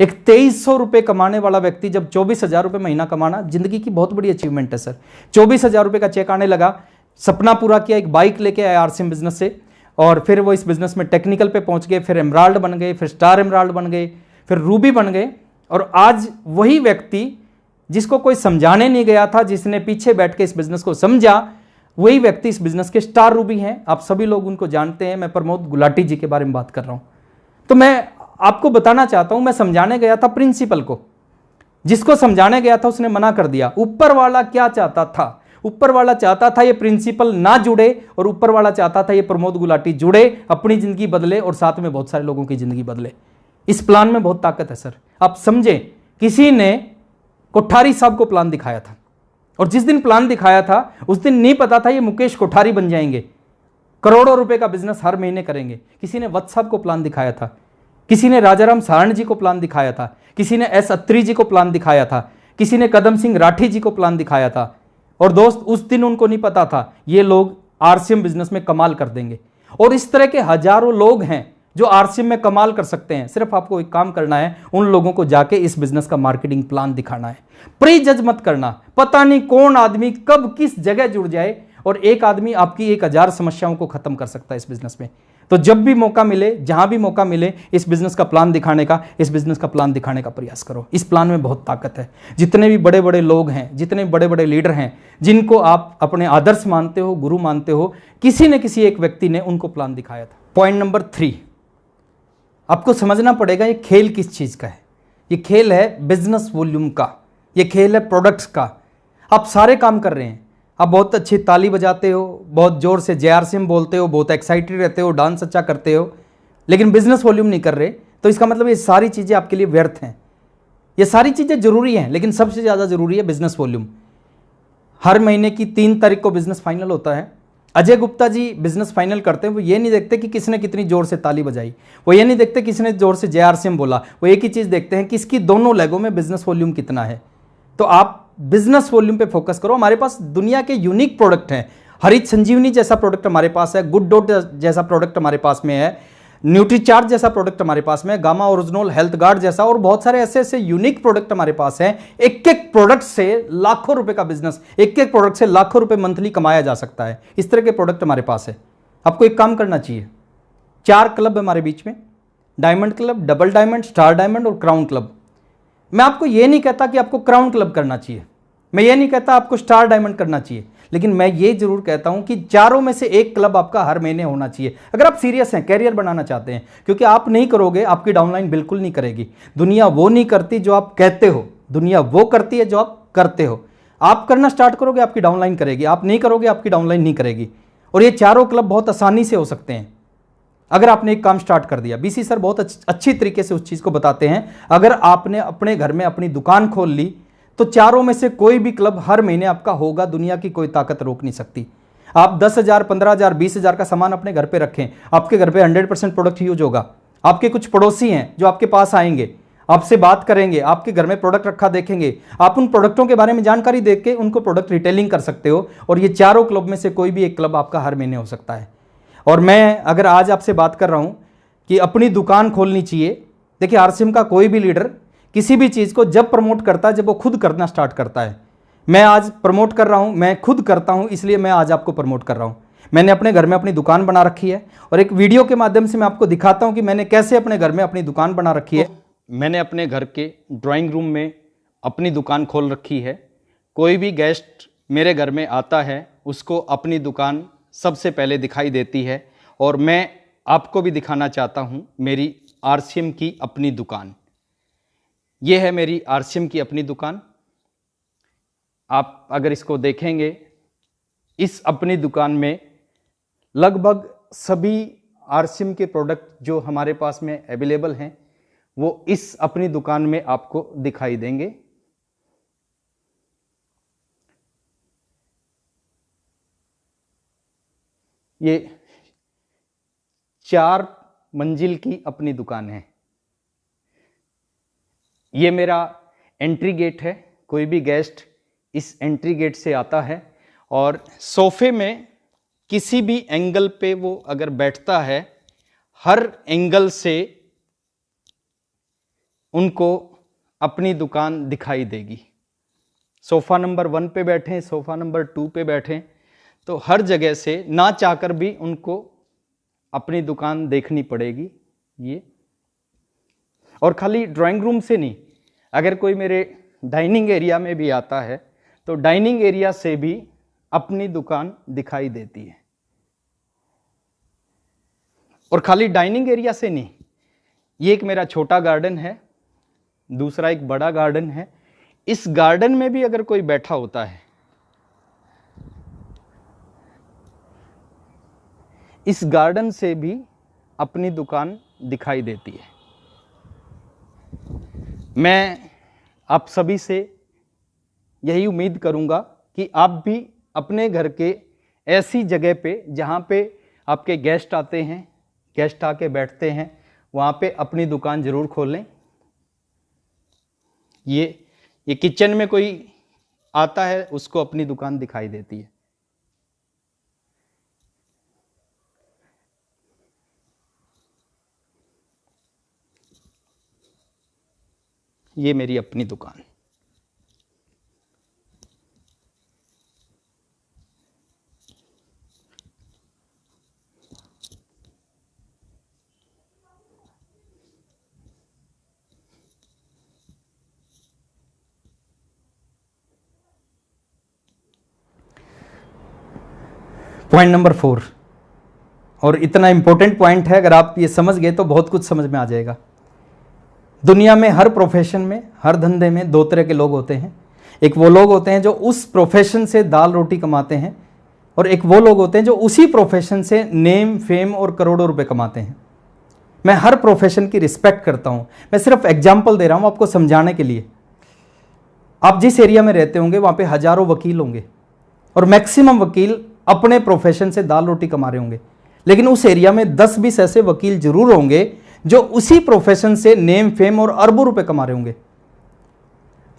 एक 2300 रुपये कमाने वाला व्यक्ति जब 24000 रुपये महीना कमाना जिंदगी की बहुत बड़ी अचीवमेंट है सर। 24000 रुपये का चेक आने लगा, सपना पूरा किया, एक बाइक लेके आया आरसीएम बिजनेस से, और फिर वो इस बिजनेस में टेक्निकल पे पहुंच गए, फिर एमराल्ड बन गए, फिर स्टार एमराल्ड बन गए, फिर रूबी बन गए। और आज वही व्यक्ति जिसको कोई समझाने नहीं गया था, जिसने पीछे बैठ के इस बिजनेस को समझा, वही व्यक्ति इस बिजनेस के स्टार रूबी हैं। आप सभी लोग उनको जानते हैं, मैं प्रमोद गुलाटी जी के बारे में बात कर रहा हूं। तो मैं आपको बताना चाहता हूं, मैं समझाने गया था प्रिंसिपल को, जिसको समझाने गया था उसने मना कर दिया। ऊपर वाला क्या चाहता था? ऊपर वाला चाहता था ये प्रिंसिपल ना जुड़े, और ऊपर वाला चाहता था ये प्रमोद गुलाटी जुड़े, अपनी जिंदगी बदले और साथ में बहुत सारे लोगों की जिंदगी बदले। इस प्लान में बहुत ताकत है सर। आप समझे, किसी ने कोठारी साहब को प्लान दिखाया था, और जिस दिन प्लान दिखाया था उस दिन नहीं पता था ये मुकेश कोठारी बन जाएंगे, करोड़ों रुपए का बिजनेस हर महीने करेंगे। किसी ने वत्स साहब को प्लान दिखाया था, किसी ने राजाराम सारण जी को प्लान दिखाया था, किसी ने एस अत्री जी को प्लान दिखाया था, किसी ने कदम सिंह राठी जी को प्लान दिखाया था। और दोस्त उस दिन उनको नहीं पता था ये लोग आरसीएम बिजनेस में कमाल कर देंगे। और इस तरह के हजारों लोग हैं जो आरसीएम में कमाल कर सकते हैं। सिर्फ आपको एक काम करना है, उन लोगों को जाके इस बिजनेस का मार्केटिंग प्लान दिखाना है। प्री जज मत करना, पता नहीं कौन आदमी कब किस जगह जुड़ जाए, और एक आदमी आपकी 1000 समस्याओं को खत्म कर सकता है इस बिजनेस में। तो जब भी मौका मिले, जहां भी मौका मिले, इस बिजनेस का प्लान दिखाने का, इस बिजनेस का प्लान दिखाने का प्रयास करो। इस प्लान में बहुत ताकत है। जितने भी बड़े बड़े लोग हैं, जितने बड़े बड़े लीडर हैं, जिनको आप अपने आदर्श मानते हो, गुरु मानते हो, किसी न किसी एक व्यक्ति ने उनको प्लान दिखाया था। पॉइंट नंबर 3, आपको समझना पड़ेगा ये खेल किस चीज का है। ये खेल है बिजनेस वॉल्यूम का, ये खेल है प्रोडक्ट्स का। आप सारे काम कर रहे हैं, आप बहुत अच्छी ताली बजाते हो, बहुत जोर से JRCM बोलते हो, बहुत एक्साइटेड रहते हो, डांस अच्छा करते हो, लेकिन बिजनेस वॉल्यूम नहीं कर रहे, तो इसका मतलब ये सारी चीज़ें आपके लिए व्यर्थ हैं। ये सारी चीज़ें जरूरी हैं, लेकिन सबसे ज़्यादा जरूरी है बिजनेस वॉल्यूम। हर महीने की 3 तारीख को बिजनेस फाइनल होता है। अजय गुप्ता जी बिजनेस फाइनल करते हैं, वो ये नहीं देखते कि किसने कितनी जोर से ताली बजाई, वो ये नहीं देखते किसने जोर से JRCM बोला, वो एक ही चीज़ देखते हैं कि इसकी दोनों लेगों में बिजनेस वॉल्यूम कितना है। तो आप बिजनेस वॉल्यूम पे फोकस करो। हमारे पास दुनिया के यूनिक प्रोडक्ट हैं। हरित संजीवनी जैसा प्रोडक्ट हमारे पास है, गुड डॉट जैसा प्रोडक्ट हमारे पास में है, न्यूट्रीचार्ज जैसा प्रोडक्ट हमारे पास में है, गामा ओरिजिनल हेल्थ गार्ड जैसा, और बहुत सारे ऐसे ऐसे यूनिक प्रोडक्ट हमारे पास हैं। एक एक प्रोडक्ट से लाखों रुपए का बिजनेस, एक एक प्रोडक्ट से लाखों रुपए मंथली कमाया जा सकता है। इस तरह के प्रोडक्ट हमारे पास है। आपको एक काम करना चाहिए, 4 क्लब हमारे बीच में, diamond club, double diamond, star diamond और क्राउन क्लब। मैं आपको यह नहीं कहता कि आपको क्राउन क्लब करना चाहिए, मैं ये नहीं कहता आपको स्टार डायमंड करना चाहिए, लेकिन मैं ये जरूर कहता हूं कि चारों में से एक क्लब आपका हर महीने होना चाहिए, अगर आप सीरियस हैं, कैरियर बनाना चाहते हैं। क्योंकि आप नहीं करोगे, आपकी डाउनलाइन बिल्कुल नहीं करेगी। दुनिया वो नहीं करती जो आप कहते हो, दुनिया वो करती है जो आप करते हो। आप करना स्टार्ट करोगे, आपकी डाउनलाइन करेगी, आप नहीं करोगे, आपकी डाउनलाइन नहीं करेगी। और ये चारों क्लब बहुत आसानी से हो सकते हैं अगर आपने एक काम स्टार्ट कर दिया। बीसी सर बहुत अच्छी तरीके से उस चीज़ को बताते हैं। अगर आपने अपने घर में अपनी दुकान खोल ली तो चारों में से कोई भी क्लब हर महीने आपका होगा, दुनिया की कोई ताकत रोक नहीं सकती। आप 10,000, 15,000, 20,000 का सामान अपने घर पे रखें, आपके घर पे 100% प्रोडक्ट यूज होगा। आपके कुछ पड़ोसी हैं जो आपके पास आएंगे, आपसे बात करेंगे, आपके घर में प्रोडक्ट रखा देखेंगे, आप उन प्रोडक्टों के बारे में जानकारी देख के उनको प्रोडक्ट रिटेलिंग कर सकते हो। और ये चारों क्लब में से कोई भी एक क्लब आपका हर महीने हो सकता है। और मैं अगर आज आपसे बात कर रहा हूं कि अपनी दुकान खोलनी चाहिए, देखिए आरसीएम का कोई भी लीडर किसी भी चीज़ को जब प्रमोट करता है जब वो खुद करना स्टार्ट करता है। मैं आज प्रमोट कर रहा हूं, मैं खुद करता हूं, इसलिए मैं आज आपको प्रमोट कर रहा हूं। मैंने अपने घर में अपनी दुकान बना रखी है और एक वीडियो के माध्यम से मैं आपको दिखाता हूं कि मैंने कैसे अपने घर में अपनी दुकान बना रखी है। मैंने अपने घर के ड्राइंग रूम में अपनी दुकान खोल रखी है। कोई भी गेस्ट मेरे घर में आता है उसको अपनी दुकान सबसे पहले दिखाई देती है और मैं आपको भी दिखाना चाहता हूँ मेरी आरसीएम की अपनी दुकान। ये है मेरी आरसीएम की अपनी दुकान। आप अगर इसको देखेंगे, इस अपनी दुकान में लगभग सभी आरसीएम के प्रोडक्ट जो हमारे पास में अवेलेबल हैं वो इस अपनी दुकान में आपको दिखाई देंगे। ये 4 मंजिल की अपनी दुकान है। ये मेरा एंट्री गेट है। कोई भी गेस्ट इस एंट्री गेट से आता है और सोफे में किसी भी एंगल पे वो अगर बैठता है, हर एंगल से उनको अपनी दुकान दिखाई देगी। सोफ़ा नंबर 1 पे बैठें, सोफ़ा नंबर 2 पे बैठें, तो हर जगह से ना चाहकर भी उनको अपनी दुकान देखनी पड़ेगी। ये और खाली ड्राइंग रूम से नहीं, अगर कोई मेरे डाइनिंग एरिया में भी आता है तो डाइनिंग एरिया से भी अपनी दुकान दिखाई देती है। और खाली डाइनिंग एरिया से नहीं, ये एक मेरा छोटा गार्डन है, दूसरा एक बड़ा गार्डन है। इस गार्डन में भी अगर कोई बैठा होता है, इस गार्डन से भी अपनी दुकान दिखाई देती है। मैं आप सभी से यही उम्मीद करूंगा कि आप भी अपने घर के ऐसी जगह पे जहाँ पे आपके गेस्ट आते हैं, गेस्ट आके बैठते हैं, वहाँ पे अपनी दुकान ज़रूर खोलें। ये किचन में कोई आता है उसको अपनी दुकान दिखाई देती है। ये मेरी अपनी दुकान। पॉइंट नंबर 4, और इतना इंपॉर्टेंट पॉइंट है, अगर आप ये समझ गए तो बहुत कुछ समझ में आ जाएगा। दुनिया में हर प्रोफेशन में, हर धंधे में 2 तरह के लोग होते हैं। एक वो लोग होते हैं जो उस प्रोफेशन से दाल रोटी कमाते हैं, और एक वो लोग होते हैं जो उसी प्रोफेशन से नेम, फेम और करोड़ों रुपए कमाते हैं। मैं हर प्रोफेशन की रिस्पेक्ट करता हूं। मैं सिर्फ एग्जाम्पल दे रहा हूं आपको समझाने के लिए। आप जिस एरिया में रहते होंगे वहां पे हजारों वकील होंगे और मैक्सिमम वकील अपने प्रोफेशन से दाल रोटी कमा रहे होंगे, लेकिन उस एरिया में 10-20 ऐसे वकील जरूर होंगे जो उसी प्रोफेशन से नेम, फेम और अरबों रुपए कमा रहे होंगे।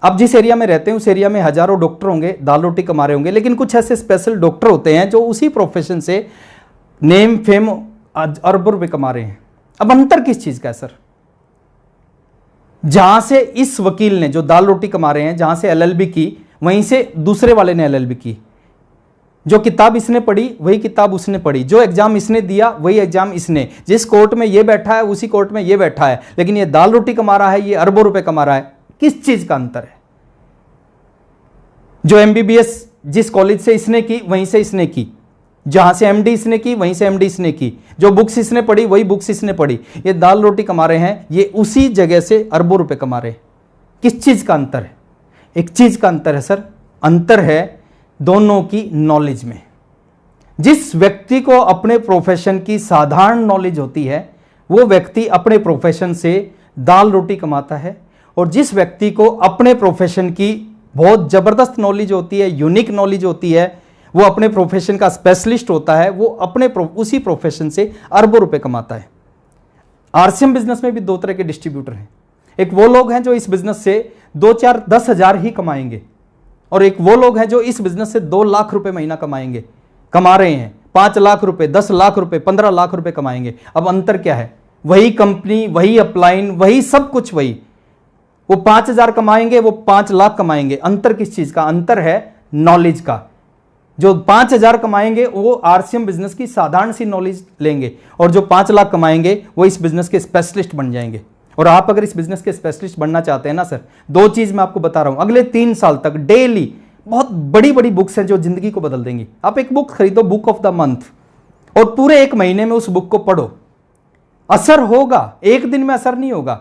आप जिस एरिया में रहते हैं उस एरिया में हजारों डॉक्टर होंगे, दाल रोटी कमा रहे होंगे, लेकिन कुछ ऐसे स्पेशल डॉक्टर होते हैं जो उसी प्रोफेशन से नेम, फेम, अरबों रुपए कमा रहे हैं। अब अंतर किस चीज का है सर? जहां से इस वकील ने जो दाल रोटी कमा रहे हैं, जहां से एलएलबी की, वहीं से दूसरे वाले ने एलएलबी की। जो किताब इसने पढ़ी वही किताब उसने पढ़ी, जो एग्जाम इसने दिया वही एग्जाम इसने, जिस कोर्ट में ये बैठा है उसी कोर्ट में ये बैठा है, लेकिन ये दाल रोटी कमा रहा है, ये अरबों रुपए कमा रहा है। किस चीज का अंतर है? जो एमबीबीएस जिस कॉलेज से इसने की वहीं से इसने की, जहां से एमडी इसने की वहीं से एमडी इसने की, जो बुक्स इसने पढ़ी वही बुक्स इसने पढ़ी। ये दाल रोटी कमा रहे हैं, ये उसी जगह से अरबों रुपए कमा रहे हैं। किस चीज का अंतर है? एक चीज का अंतर है सर, अंतर है दोनों की नॉलेज में। जिस व्यक्ति को अपने प्रोफेशन की साधारण नॉलेज होती है वो व्यक्ति अपने प्रोफेशन से दाल रोटी कमाता है, और जिस व्यक्ति को अपने प्रोफेशन की बहुत जबरदस्त नॉलेज होती है, यूनिक नॉलेज होती है, वो अपने प्रोफेशन का स्पेशलिस्ट होता है, वो अपने उसी प्रोफेशन से अरबों रुपए कमाता है। आरसीएम बिजनेस में भी दो तरह के डिस्ट्रीब्यूटर हैं। एक वो लोग हैं जो इस बिजनेस से 2-4-10 हज़ार ही कमाएंगे, और एक वो लोग हैं जो इस बिजनेस से 2 लाख रुपए महीना कमा रहे हैं, 5 लाख रुपए, 10 लाख रुपए, 15 लाख रुपए कमाएंगे। अब अंतर क्या है? वही कंपनी, वही अपलाइन, वही सब कुछ वही। वो 5,000 कमाएंगे, वो 5 लाख कमाएंगे। अंतर किस चीज का? अंतर है नॉलेज का। जो 5,000 कमाएंगे वो आरसीएम बिजनेस की साधारण सी नॉलेज लेंगे, और जो 5 लाख कमाएंगे वो इस बिजनेस के स्पेशलिस्ट बन जाएंगे। और आप अगर इस बिजनेस के स्पेशलिस्ट बनना चाहते हैं ना सर, दो चीज मैं आपको बता रहा हूं, अगले 3 साल तक डेली बहुत बड़ी बड़ी बुक्स हैं जो जिंदगी को बदल देंगी। आप एक बुक खरीदो, बुक ऑफ द मंथ, और पूरे 1 महीने में उस बुक को पढ़ो। असर होगा, एक दिन में असर नहीं होगा।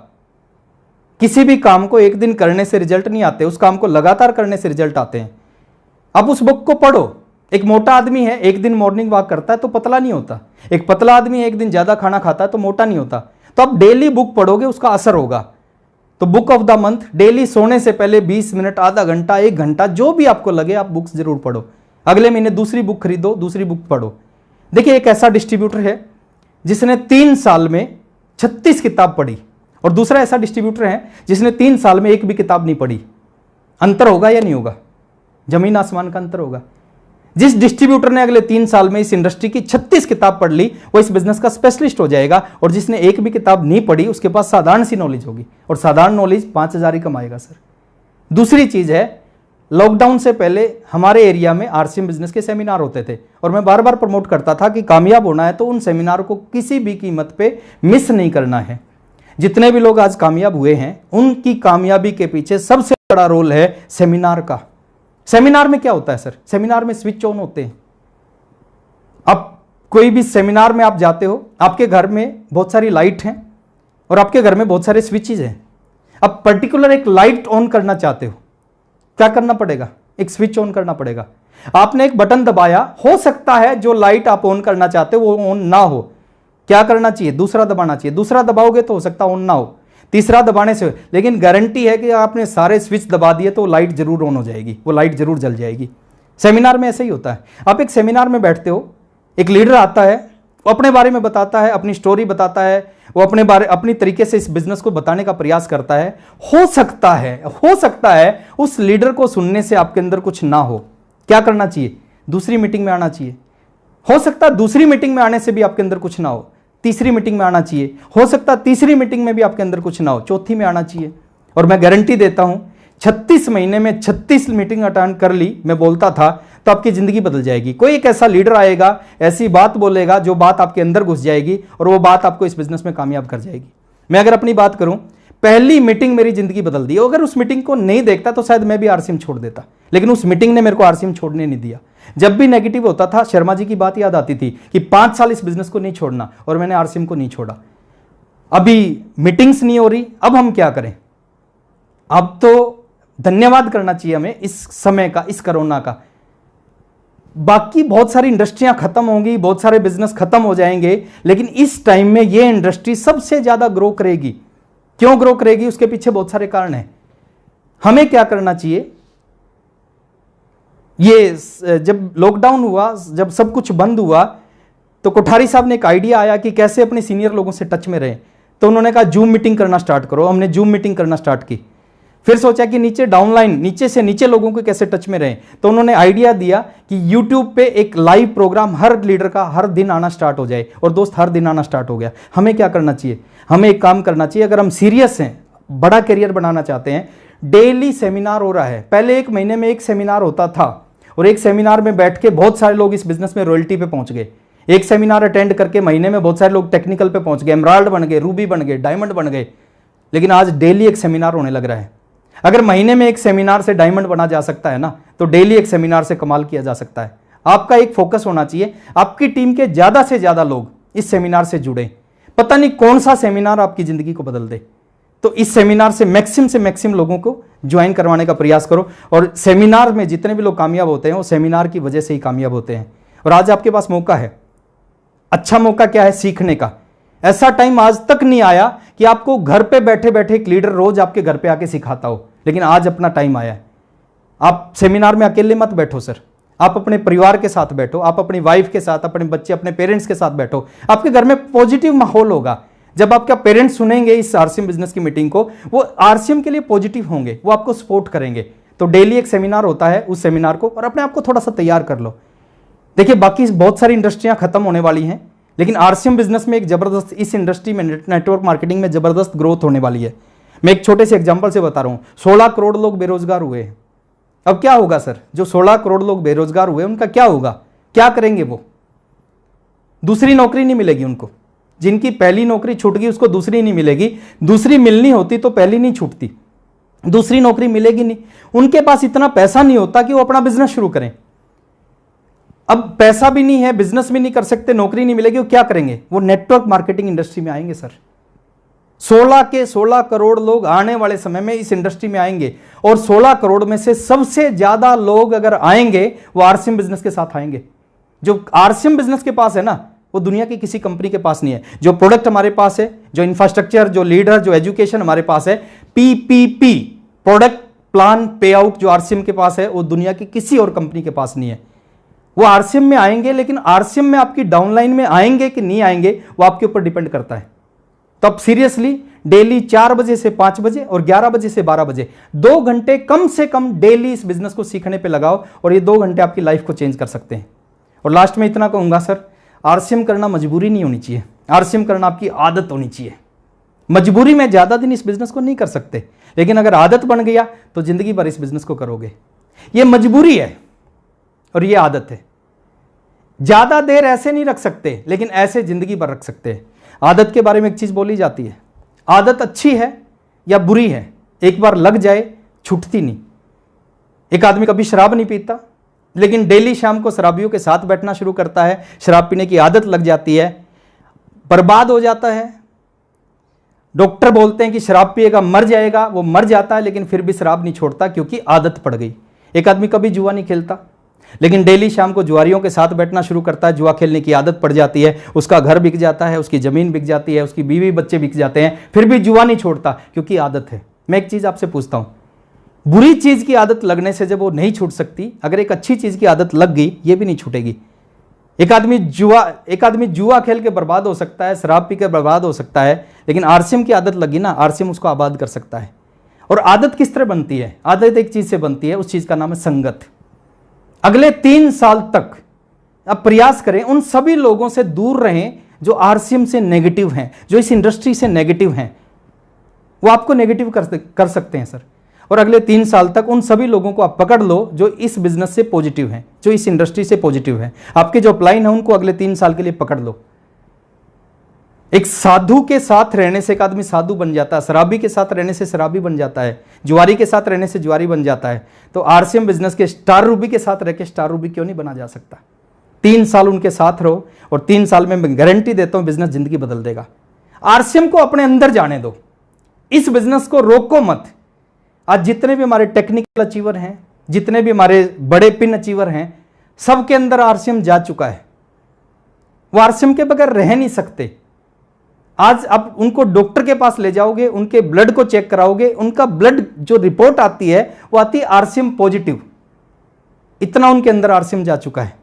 किसी भी काम को एक दिन करने से रिजल्ट नहीं आते, उस काम को लगातार करने से रिजल्ट आते हैं। आप उस बुक को पढ़ो। एक मोटा आदमी है, एक दिन मॉर्निंग वॉक करता है तो पतला नहीं होता। एक पतला आदमी एक दिन ज्यादा खाना खाता है तो मोटा नहीं होता। तो आप डेली बुक पढ़ोगे, उसका असर होगा। तो book of the month, daily सोने से पहले 20 मिनट, आधा घंटा, 1 घंटा, जो भी आपको लगे आप बुक्स जरूर पढ़ो। अगले महीने दूसरी बुक खरीदो, दूसरी बुक पढ़ो। देखिए, एक ऐसा डिस्ट्रीब्यूटर है जिसने 3 साल में 36 किताब पढ़ी, और दूसरा ऐसा डिस्ट्रीब्यूटर है जिसने 3 साल में एक भी किताब नहीं पढ़ी। अंतर होगा या नहीं होगा? जमीन आसमान का अंतर होगा। जिस डिस्ट्रीब्यूटर ने अगले 3 साल में इस इंडस्ट्री की 36 किताब पढ़ ली, वो इस बिजनेस का स्पेशलिस्ट हो जाएगा। और जिसने एक भी किताब नहीं पढ़ी, उसके पास साधारण सी नॉलेज होगी, और साधारण नॉलेज 5,000 ही कमाएगा सर। दूसरी चीज है, लॉकडाउन से पहले हमारे एरिया में आरसीएम बिजनेस के सेमिनार होते थे, और मैं बार बार प्रमोट करता था कि कामयाब होना है तो उन सेमिनार को किसी भी कीमत पे मिस नहीं करना है। जितने भी लोग आज कामयाब हुए हैं, उनकी कामयाबी के पीछे सबसे बड़ा रोल है सेमिनार का। सेमिनार में क्या होता है सर? सेमिनार में स्विच ऑन होते हैं। अब कोई भी सेमिनार में आप जाते हो, आपके घर में बहुत सारी लाइट हैं और आपके घर में बहुत सारे स्विचेज हैं। अब पर्टिकुलर एक लाइट ऑन करना चाहते हो, क्या करना पड़ेगा? एक स्विच ऑन करना पड़ेगा। आपने एक बटन दबाया, हो सकता है जो लाइट आप ऑन करना चाहते हो वो ऑन ना हो। क्या करना चाहिए? दूसरा दबाना चाहिए। दूसरा दबाओगे तो हो सकता है ऑन ना हो, तीसरा दबाने से, लेकिन गारंटी है कि आपने सारे स्विच दबा दिए तो लाइट जरूर ऑन हो जाएगी, वो लाइट जरूर जल जाएगी। सेमिनार में ऐसे ही होता है। आप एक सेमिनार में बैठते हो, एक लीडर आता है, वो अपने बारे में बताता है, अपनी स्टोरी बताता है, वो अपनी तरीके से इस बिजनेस को बताने का प्रयास करता है। हो सकता है उस लीडर को सुनने से आपके अंदर कुछ ना हो। क्या करना चाहिए? दूसरी मीटिंग में आना चाहिए। हो सकता है दूसरी मीटिंग में आने से भी आपके अंदर कुछ ना हो, तीसरी मीटिंग में आना चाहिए। हो सकता है तीसरी मीटिंग में भी आपके अंदर कुछ ना हो, चौथी में आना चाहिए। और मैं गारंटी देता हूं 36 महीने में 36 मीटिंग अटेंड कर ली, मैं बोलता था, तो आपकी जिंदगी बदल जाएगी। कोई एक ऐसा लीडर आएगा, ऐसी बात बोलेगा जो बात आपके अंदर घुस जाएगी, और वो बात आपको इस बिजनेस में कामयाब कर जाएगी। मैं अगर अपनी बात करूं, पहली मीटिंग मेरी जिंदगी बदल दी। अगर उस मीटिंग को नहीं देखता तो शायद मैं भी आरसीएम छोड़ देता, लेकिन उस मीटिंग ने मेरे को आरसीएम छोड़ने नहीं दिया। जब भी नेगेटिव होता था, शर्मा जी की बात याद आती थी कि 5 साल इस बिजनेस को नहीं छोड़ना, और मैंने आरसीएम को नहीं छोड़ा। अभी मीटिंग्स नहीं हो रही, अब हम क्या करें? अब तो धन्यवाद करना चाहिए हमें इस समय का, इस कोरोना का। बाकी बहुत सारी इंडस्ट्रियां खत्म होंगी, बहुत सारे बिजनेस खत्म हो जाएंगे, लेकिन इस टाइम में ये इंडस्ट्री सबसे ज्यादा ग्रो करेगी। क्यों ग्रो करेगी? उसके पीछे बहुत सारे कारण हैं। हमें क्या करना चाहिए? ये जब लॉकडाउन हुआ, जब सब कुछ बंद हुआ, तो कोठारी साहब ने एक आइडिया आया कि कैसे अपने सीनियर लोगों से टच में रहें। तो उन्होंने कहा जूम मीटिंग करना स्टार्ट करो। हमने जूम मीटिंग करना स्टार्ट की। फिर सोचा कि नीचे डाउनलाइन, नीचे से नीचे लोगों को कैसे टच में रहें। तो उन्होंने आइडिया दिया कि यूट्यूब पे एक लाइव प्रोग्राम हर लीडर का हर दिन आना स्टार्ट हो जाए। और दोस्त, हर दिन आना स्टार्ट हो गया। हमें क्या करना चाहिए? हमें एक काम करना चाहिए। अगर हम सीरियस हैं, बड़ा करियर बनाना चाहते हैं, डेली सेमिनार हो रहा है। पहले 1 महीने में एक सेमिनार होता था, और एक सेमिनार में बैठ के बहुत सारे लोग इस बिजनेस में रॉयल्टी पे पहुंच गए। एक सेमिनार अटेंड करके महीने में बहुत सारे लोग टेक्निकल पे पहुंच गए, एमराल्ड बन गए, रूबी बन गए, डायमंड बन गए। लेकिन आज डेली एक सेमिनार होने लग रहा है। अगर महीने में एक सेमिनार से डायमंड बना जा सकता है ना, तो डेली एक सेमिनार से कमाल किया जा सकता है। आपका एक फोकस होना चाहिए, आपकी टीम के ज्यादा से ज्यादा लोग इस सेमिनार से जुड़े। पता नहीं कौन सा सेमिनार आपकी जिंदगी को बदल दे, तो इस सेमिनार से मैक्सिमम लोगों को ज्वाइन करवाने का प्रयास करो। और सेमिनार में जितने भी लोग कामयाब होते हैं, वो सेमिनार की वजह से ही कामयाब होते हैं। और आज आपके पास मौका है। अच्छा मौका क्या है? सीखने का। ऐसा टाइम आज तक नहीं आया कि आपको घर पे बैठे बैठे एक लीडर रोज आपके घर पे आके सिखाता हो, लेकिन आज अपना टाइम आया है। आप सेमिनार में अकेले मत बैठो सर, आप अपने परिवार के साथ बैठो, आप अपनी वाइफ के साथ, अपने बच्चे, अपने पेरेंट्स के साथ बैठो। आपके घर में पॉजिटिव माहौल होगा। जब आपका पेरेंट्स सुनेंगे इस आरसीएम बिजनेस की मीटिंग को, वो आरसीएम के लिए पॉजिटिव होंगे, वो आपको सपोर्ट करेंगे। तो डेली एक सेमिनार होता है, उस सेमिनार को और अपने आप को थोड़ा सा तैयार कर लो। देखिए बाकी बहुत सारी इंडस्ट्रियां खत्म होने वाली हैं, लेकिन आरसीएम बिजनेस में एक जबरदस्त, इस इंडस्ट्री में नेटवर्क मार्केटिंग में जबरदस्त ग्रोथ होने वाली है। मैं एक छोटे से एग्जांपल से बता रहा हूं। 16 करोड़ लोग बेरोजगार हुए हैं। अब क्या होगा सर? जो 16 करोड़ लोग बेरोजगार हुए उनका क्या होगा? क्या करेंगे वो? दूसरी नौकरी नहीं मिलेगी उनको। जिनकी पहली नौकरी छूट गई उसको दूसरी नहीं मिलेगी। दूसरी मिलनी होती तो पहली नहीं छूटती, दूसरी नौकरी मिलेगी नहीं। उनके पास इतना पैसा नहीं होता कि वो अपना बिजनेस शुरू करें। अब पैसा भी नहीं है, बिजनेस भी नहीं कर सकते, नौकरी नहीं मिलेगी, वो क्या करेंगे? वो नेटवर्क मार्केटिंग इंडस्ट्री में आएंगे सर। 16 के 16 करोड़ लोग आने वाले समय में इस इंडस्ट्री में आएंगे, और 16 करोड़ में से सबसे ज्यादा लोग अगर आएंगे वो आरसीएम बिजनेस के साथ आएंगे। जो आरसीएम बिजनेस के पास है ना, वो दुनिया की किसी कंपनी के पास नहीं है। जो प्रोडक्ट हमारे पास है, जो इंफ्रास्ट्रक्चर, जो लीडर, जो एजुकेशन हमारे पास है, पीपीपी, प्रोडक्ट प्लान पे आउट, जो आरसीएम के पास है, वो दुनिया की किसी और कंपनी के पास नहीं है। वो आरसीएम में आएंगे, लेकिन आरसीएम में आपकी डाउनलाइन में आएंगे कि नहीं आएंगे वो आपके ऊपर डिपेंड करता है। तो अब सीरियसली डेली 4 बजे से 5 बजे और 11 बजे से 12 बजे 2 घंटे कम से कम डेली इस बिजनेस को सीखने पे लगाओ, और ये 2 घंटे आपकी लाइफ को चेंज कर सकते हैं। और लास्ट में इतना कहूंगा सर, आरसीएम करना मजबूरी नहीं होनी चाहिए, आरसीएम करना आपकी आदत होनी चाहिए। मजबूरी में ज्यादा दिन इस बिजनेस को नहीं कर सकते, लेकिन अगर आदत बन गया तो जिंदगी भर इस बिजनेस को करोगे। ये मजबूरी है और ये आदत है। ज्यादा देर ऐसे नहीं रख सकते, लेकिन ऐसे जिंदगी भर रख सकते हैं। आदत के बारे में एक चीज बोली जाती है, आदत अच्छी है या बुरी है, एक बार लग जाए छूटती नहीं। एक आदमी कभी शराब नहीं पीता, लेकिन डेली शाम को शराबियों के साथ बैठना शुरू करता है, शराब पीने की आदत लग जाती है, बर्बाद हो जाता है। डॉक्टर बोलते हैं कि शराब पिएगा मर जाएगा, वो मर जाता है, लेकिन फिर भी शराब नहीं छोड़ता क्योंकि आदत पड़ गई। एक आदमी कभी जुआ नहीं खेलता, लेकिन डेली शाम को जुआरियों के साथ बैठना शुरू करता है, जुआ खेलने की आदत पड़ जाती है, उसका घर बिक जाता है, उसकी जमीन बिक जाती है, उसकी बीवी बच्चे बिक जाते हैं, फिर भी जुआ नहीं छोड़ता क्योंकि आदत है। मैं एक चीज आपसे पूछता हूं, बुरी चीज की आदत लगने से जब वो नहीं छूट सकती, अगर एक अच्छी चीज की आदत लग गई ये भी नहीं छूटेगी। एक आदमी जुआ खेल के बर्बाद हो सकता है, शराब पी के बर्बाद हो सकता है, लेकिन आरसीएम की आदत लगी ना, आरसीएम उसको आबाद कर सकता है। और आदत किस तरह बनती है? आदत एक चीज से बनती है, उस चीज का नाम है संगत। अगले 3 साल तक आप प्रयास करें उन सभी लोगों से दूर रहें जो आरसीएम से नेगेटिव हैं, जो इस इंडस्ट्री से नेगेटिव हैं। वो आपको नेगेटिव कर सकते हैं सर। और अगले 3 साल तक उन सभी लोगों को आप पकड़ लो जो इस बिजनेस से पॉजिटिव हैं, जो इस इंडस्ट्री से पॉजिटिव हैं। आपके जो अपलाइन है उनको अगले 3 साल के लिए पकड़ लो। एक साधु के साथ रहने से एक आदमी साधु बन जाता है, शराबी के साथ रहने से शराबी बन जाता है, जुआरी के साथ रहने से जुआरी बन जाता है। तो आरसीएम बिजनेस के स्टार रूबी के साथ रह के स्टार रूबी क्यों नहीं बना जा सकता? 3 साल उनके साथ रहो, और 3 साल में मैं गारंटी देता हूं बिजनेस जिंदगी बदल देगा। आरसीएम को अपने अंदर जाने दो, इस बिजनेस को रोको मत। आज जितने भी हमारे टेक्निकल अचीवर हैं, जितने भी हमारे बड़े पिन अचीवर हैं, सबके अंदर आरसीएम जा चुका है। वो आरसीएम के बगैर रह नहीं सकते। आज आप उनको डॉक्टर के पास ले जाओगे, उनके ब्लड को चेक कराओगे, उनका ब्लड जो रिपोर्ट आती है वो आती है आरसीएम पॉजिटिव। इतना उनके अंदर आरसीएम जा चुका है।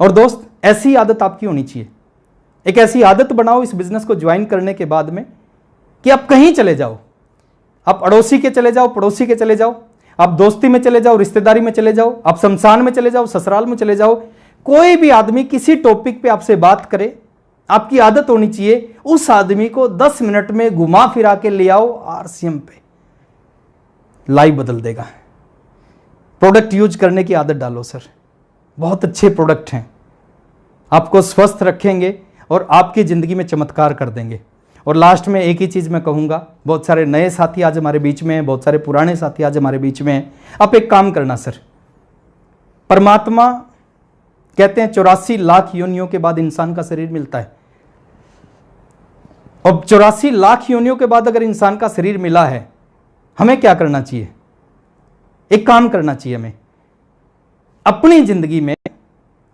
और दोस्त, ऐसी आदत आपकी होनी चाहिए। एक ऐसी आदत बनाओ इस बिजनेस को ज्वाइन करने के बाद में कि आप कहीं चले जाओ, आप अड़ोसी के चले जाओ, पड़ोसी के चले जाओ, आप दोस्ती में चले जाओ, रिश्तेदारी में चले जाओ, आप शमशान में चले जाओ, ससुराल में चले जाओ, कोई भी आदमी किसी टॉपिक पे आपसे बात करे, आपकी आदत होनी चाहिए उस आदमी को 10 मिनट में घुमा फिरा के ले आओ आरसीएम पे। लाइफ बदल देगा। प्रोडक्ट यूज करने की आदत डालो सर, बहुत अच्छे प्रोडक्ट हैं, आपको स्वस्थ रखेंगे और आपकी जिंदगी में चमत्कार कर देंगे। और लास्ट में एक ही चीज मैं कहूंगा, बहुत सारे नए साथी आज हमारे बीच में हैं, बहुत सारे पुराने साथी आज हमारे बीच में हैं। आप एक काम करना सर, परमात्मा कहते हैं 84 लाख योनियों के बाद इंसान का शरीर मिलता है। अब 84 लाख योनियों के बाद अगर इंसान का शरीर मिला है, हमें क्या करना चाहिए? एक काम करना चाहिए हमें, अपनी जिंदगी में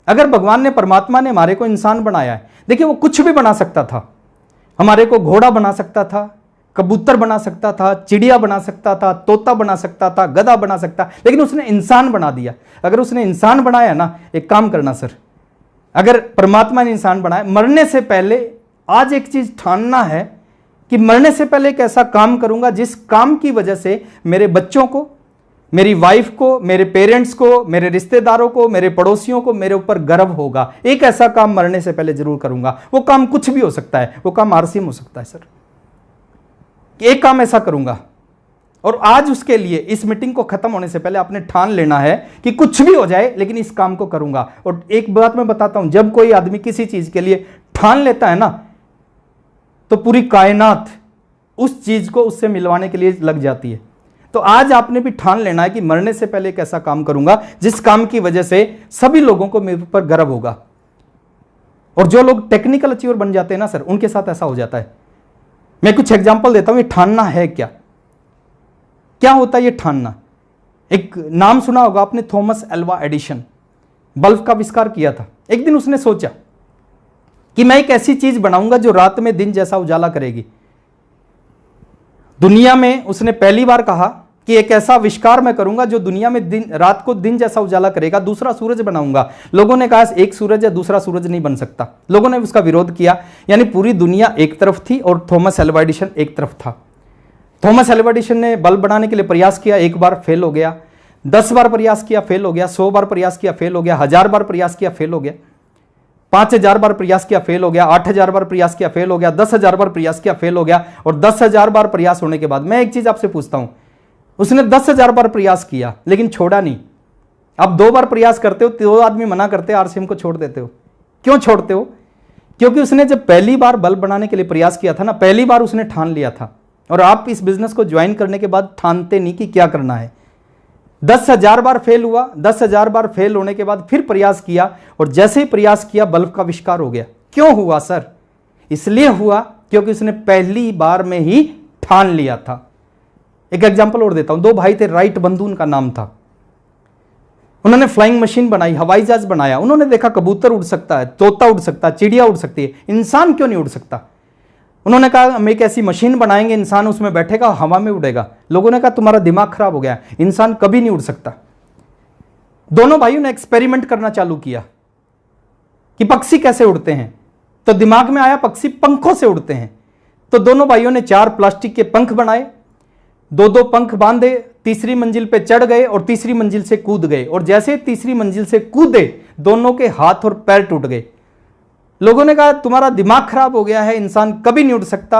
अगर भगवान ने, परमात्मा ने हमारे को इंसान बनाया है, देखिए वो कुछ भी बना सकता था, हमारे को घोड़ा बना सकता था, कबूतर बना सकता था, चिड़िया बना सकता था, तोता बना सकता था, गधा बना सकता, लेकिन उसने इंसान बना दिया। अगर उसने इंसान बनाया ना, एक काम करना सर, अगर परमात्मा ने इंसान बनाया, मरने से पहले आज एक चीज ठानना है कि मरने से पहले एक ऐसा काम करूंगा जिस काम की वजह से मेरे बच्चों को, मेरी वाइफ को, मेरे पेरेंट्स को, मेरे रिश्तेदारों को, मेरे पड़ोसियों को मेरे ऊपर गर्व होगा। एक ऐसा काम मरने से पहले जरूर करूंगा। वो काम कुछ भी हो सकता है, वो काम आरसीएम हो सकता है सर, एक काम ऐसा करूंगा। और आज उसके लिए इस मीटिंग को खत्म होने से पहले आपने ठान लेना है कि कुछ भी हो जाए लेकिन इस काम को करूंगा। और एक बात मैं बताता हूं, जब कोई आदमी किसी चीज के लिए ठान लेता है ना, तो पूरी कायनात उस चीज को उससे मिलवाने के लिए लग जाती है। तो आज आपने भी ठान लेना है कि मरने से पहले एक ऐसा काम करूंगा जिस काम की वजह से सभी लोगों को मेरे ऊपर गर्व होगा। और जो लोग टेक्निकल अचीवर बन जाते हैं ना सर, उनके साथ ऐसा हो जाता है। मैं कुछ एग्जांपल देता हूं, ये ठानना है क्या, क्या होता है ये ठानना। एक नाम सुना होगा आपने, थॉमस एल्वा एडिशन, बल्ब का आविष्कार किया था। एक दिन उसने सोचा कि मैं एक ऐसी चीज बनाऊंगा जो रात में दिन जैसा उजाला करेगी। दुनिया में उसने पहली बार कहा कि एक ऐसा आविष्कार मैं करूंगा जो दुनिया में रात को दिन जैसा उजाला करेगा, दूसरा सूरज बनाऊंगा। लोगों ने कहा एक सूरज है, दूसरा सूरज नहीं बन सकता। लोगों ने उसका विरोध किया, यानी पूरी दुनिया एक तरफ थी और थॉमस एल्वा एडिशन एक तरफ था। थॉमस एल्वा एडिशन ने बल्ब बनाने के लिए प्रयास किया, एक बार फेल हो गया, 10 बार प्रयास किया फेल हो गया, 100 बार प्रयास किया फेल हो गया, 1000 बार प्रयास किया फेल हो गया, 5000 बार प्रयास किया फेल हो गया, 8000 बार प्रयास किया फेल हो गया, 10,000 बार प्रयास किया फेल हो गया। और 10,000 बार प्रयास होने के बाद मैं एक चीज आपसे पूछता हूं, उसने 10,000 बार प्रयास किया लेकिन छोड़ा नहीं। अब 2 बार प्रयास करते हो, 2 आदमी मना करते हैं, आरसीएम को छोड़ देते हो। क्यों छोड़ते हो? क्योंकि उसने जब पहली बार बल्ब बनाने के लिए प्रयास किया था ना, पहली बार उसने ठान लिया था। और आप इस बिजनेस को ज्वाइन करने के बाद ठानते नहीं कि क्या करना है। 10,000 बार फेल हुआ, 10,000 बार फेल होने के बाद फिर प्रयास किया, और जैसे ही प्रयास किया बल्ब का आविष्कार हो गया। क्यों हुआ सर? इसलिए हुआ क्योंकि उसने पहली बार में ही ठान लिया था। एक एग्जांपल और देता हूं, 2 भाई थे, राइट बंधु उनका नाम था। उन्होंने फ्लाइंग मशीन बनाई, हवाई जहाज बनाया। उन्होंने देखा कबूतर उड़ सकता है, तोता उड़ सकता है, चिड़िया उड़ सकती है, इंसान क्यों नहीं उड़ सकता? उन्होंने कहा हम एक ऐसी मशीन बनाएंगे, इंसान उसमें बैठेगा, हवा में उड़ेगा। लोगों ने कहा तुम्हारा दिमाग खराब हो गया, इंसान कभी नहीं उड़ सकता। दोनों भाइयों ने एक्सपेरिमेंट करना चालू किया कि पक्षी कैसे उड़ते हैं। तो दिमाग में आया पक्षी पंखों से उड़ते हैं। तो दोनों भाइयों ने 4 प्लास्टिक के पंख बनाए, 2-2 पंख बांधे, तीसरी मंजिल पे चढ़ गए और तीसरी मंजिल से कूद गए। और जैसे तीसरी मंजिल से कूदे, दोनों के हाथ और पैर टूट गए। लोगों ने कहा तुम्हारा दिमाग खराब हो गया है, इंसान कभी नहीं उड़ सकता।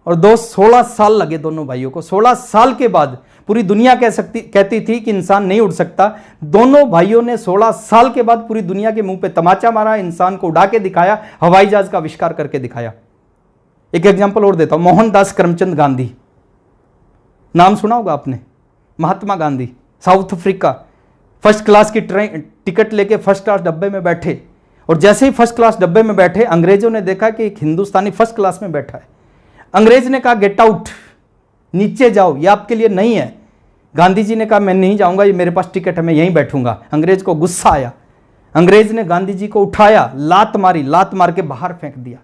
और 16 साल लगे दोनों भाइयों को। 16 साल के बाद पूरी दुनिया कहती थी कि इंसान नहीं उड़ सकता। दोनों भाइयों ने 16 साल के बाद पूरी दुनिया के मुंह पे तमाचा मारा, इंसान को उड़ा के दिखाया, हवाई जहाज का आविष्कार करके दिखाया। एक एग्जांपल और देता हूं, मोहनदास करमचंद गांधी, नाम सुना होगा आपने। Mahatma Gandhi, South Africa, first class की ट्रेन टिकट लेके फर्स्ट क्लास डब्बे में बैठे। और जैसे ही फर्स्ट क्लास डब्बे में बैठे, अंग्रेजों ने देखा कि एक हिंदुस्तानी फर्स्ट क्लास में बैठा है। अंग्रेज ने कहा गेट आउट, नीचे जाओ, ये आपके लिए नहीं है। गांधी जी ने कहा मैं नहीं जाऊंगा, ये मेरे पास टिकट है, मैं यहीं बैठूंगा। अंग्रेज को गुस्सा आया, अंग्रेज ने गांधी जी को उठाया, लात मारी, लात मार के बाहर फेंक दिया।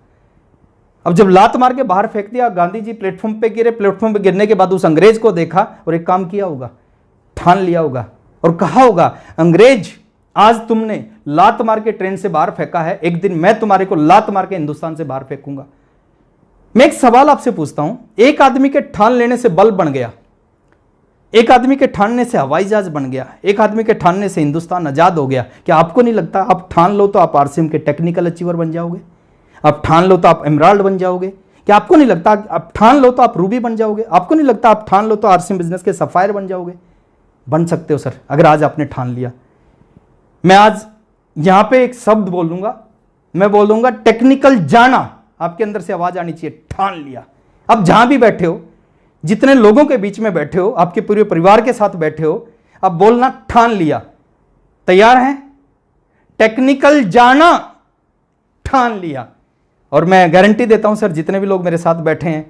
अब जब लात मार के बाहर फेंक दिया, गांधी जी प्लेटफॉर्म पे गिरे। प्लेटफॉर्म पे गिरने के बाद उस अंग्रेज को देखा और एक काम किया होगा, ठान लिया होगा और कहा होगा अंग्रेज आज तुमने लात मार के ट्रेन से बाहर फेंका है, एक दिन मैं तुम्हारे को लात मार के हिंदुस्तान से बाहर फेंकूंगा। मैं एक सवाल आपसे पूछता हूं, एक आदमी के ठान लेने से बल्ब बन गया, एक आदमी के ठानने से हवाई जहाज बन गया, एक आदमी के ठानने से हिंदुस्तान आजाद हो गया। क्या आपको नहीं लगता आप ठान लो तो आप आरसीएम के टेक्निकल अचीवर बन जाओगे? आप ठान लो तो आप एमराल्ड बन जाओगे? क्या आपको नहीं लगता आप ठान लो तो आप रूबी बन जाओगे? आपको नहीं लगता आप ठान लो तो आरसीएम बिजनेस के सफायर बन जाओगे? बन सकते हो सर, अगर आज आपने ठान लिया। मैं आज यहां पे एक शब्द बोलूंगा, मैं बोलूंगा टेक्निकल जाना। आपके अंदर से आवाज आनी चाहिए, ठान लिया। अब जहां भी बैठे हो, जितने लोगों के बीच में बैठे हो, आपके पूरे परिवार के साथ बैठे हो, अब बोलना ठान लिया। तैयार हैं? टेक्निकल जाना, ठान लिया। और मैं गारंटी देता हूं सर, जितने भी लोग मेरे साथ बैठे हैं,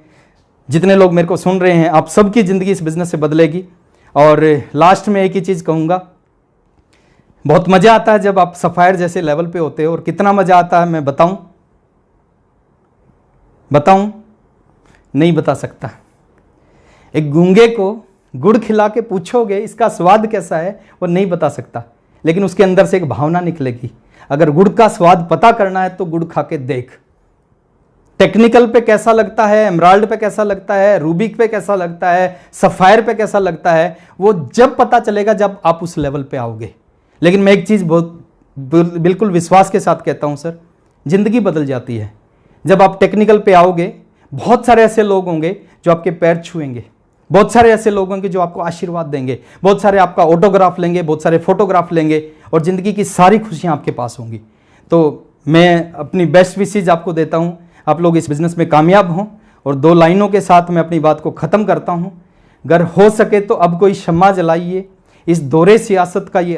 जितने लोग मेरे को सुन रहे हैं, आप सबकी जिंदगी इस बिजनेस से बदलेगी। और लास्ट में एक ही चीज कहूंगा, बहुत मज़ा आता है जब आप सफ़ायर जैसे लेवल पे होते हो। और कितना मज़ा आता है मैं बताऊं? नहीं बता सकता। एक गूंगे को गुड़ खिला के पूछोगे इसका स्वाद कैसा है, वो नहीं बता सकता, लेकिन उसके अंदर से एक भावना निकलेगी। अगर गुड़ का स्वाद पता करना है तो गुड़ खा के देख। टेक्निकल पे कैसा लगता है, एमराल्ड पे कैसा लगता है, रूबिक पे कैसा लगता है, सफ़ायर पे कैसा लगता है, वो जब पता चलेगा जब आप उस लेवल पे आओगे। लेकिन मैं एक चीज़ बहुत बिल्कुल विश्वास के साथ कहता हूँ सर, ज़िंदगी बदल जाती है जब आप टेक्निकल पे आओगे। बहुत सारे ऐसे लोग होंगे जो आपके पैर छुएंगे, बहुत सारे ऐसे लोग होंगे जो आपको आशीर्वाद देंगे, बहुत सारे आपका ऑटोग्राफ लेंगे, बहुत सारे फोटोग्राफ लेंगे, और ज़िंदगी की सारी खुशियाँ आपके पास होंगी। तो मैं अपनी बेस्ट विशेज आपको देता हूँ, आप लोग इस बिज़नेस में कामयाब हों। और 2 लाइनों के साथ मैं अपनी बात को ख़त्म करता हूँ। अगर हो सके तो अब कोई शम्मा जलाइए, इस दौरे सियासत का ये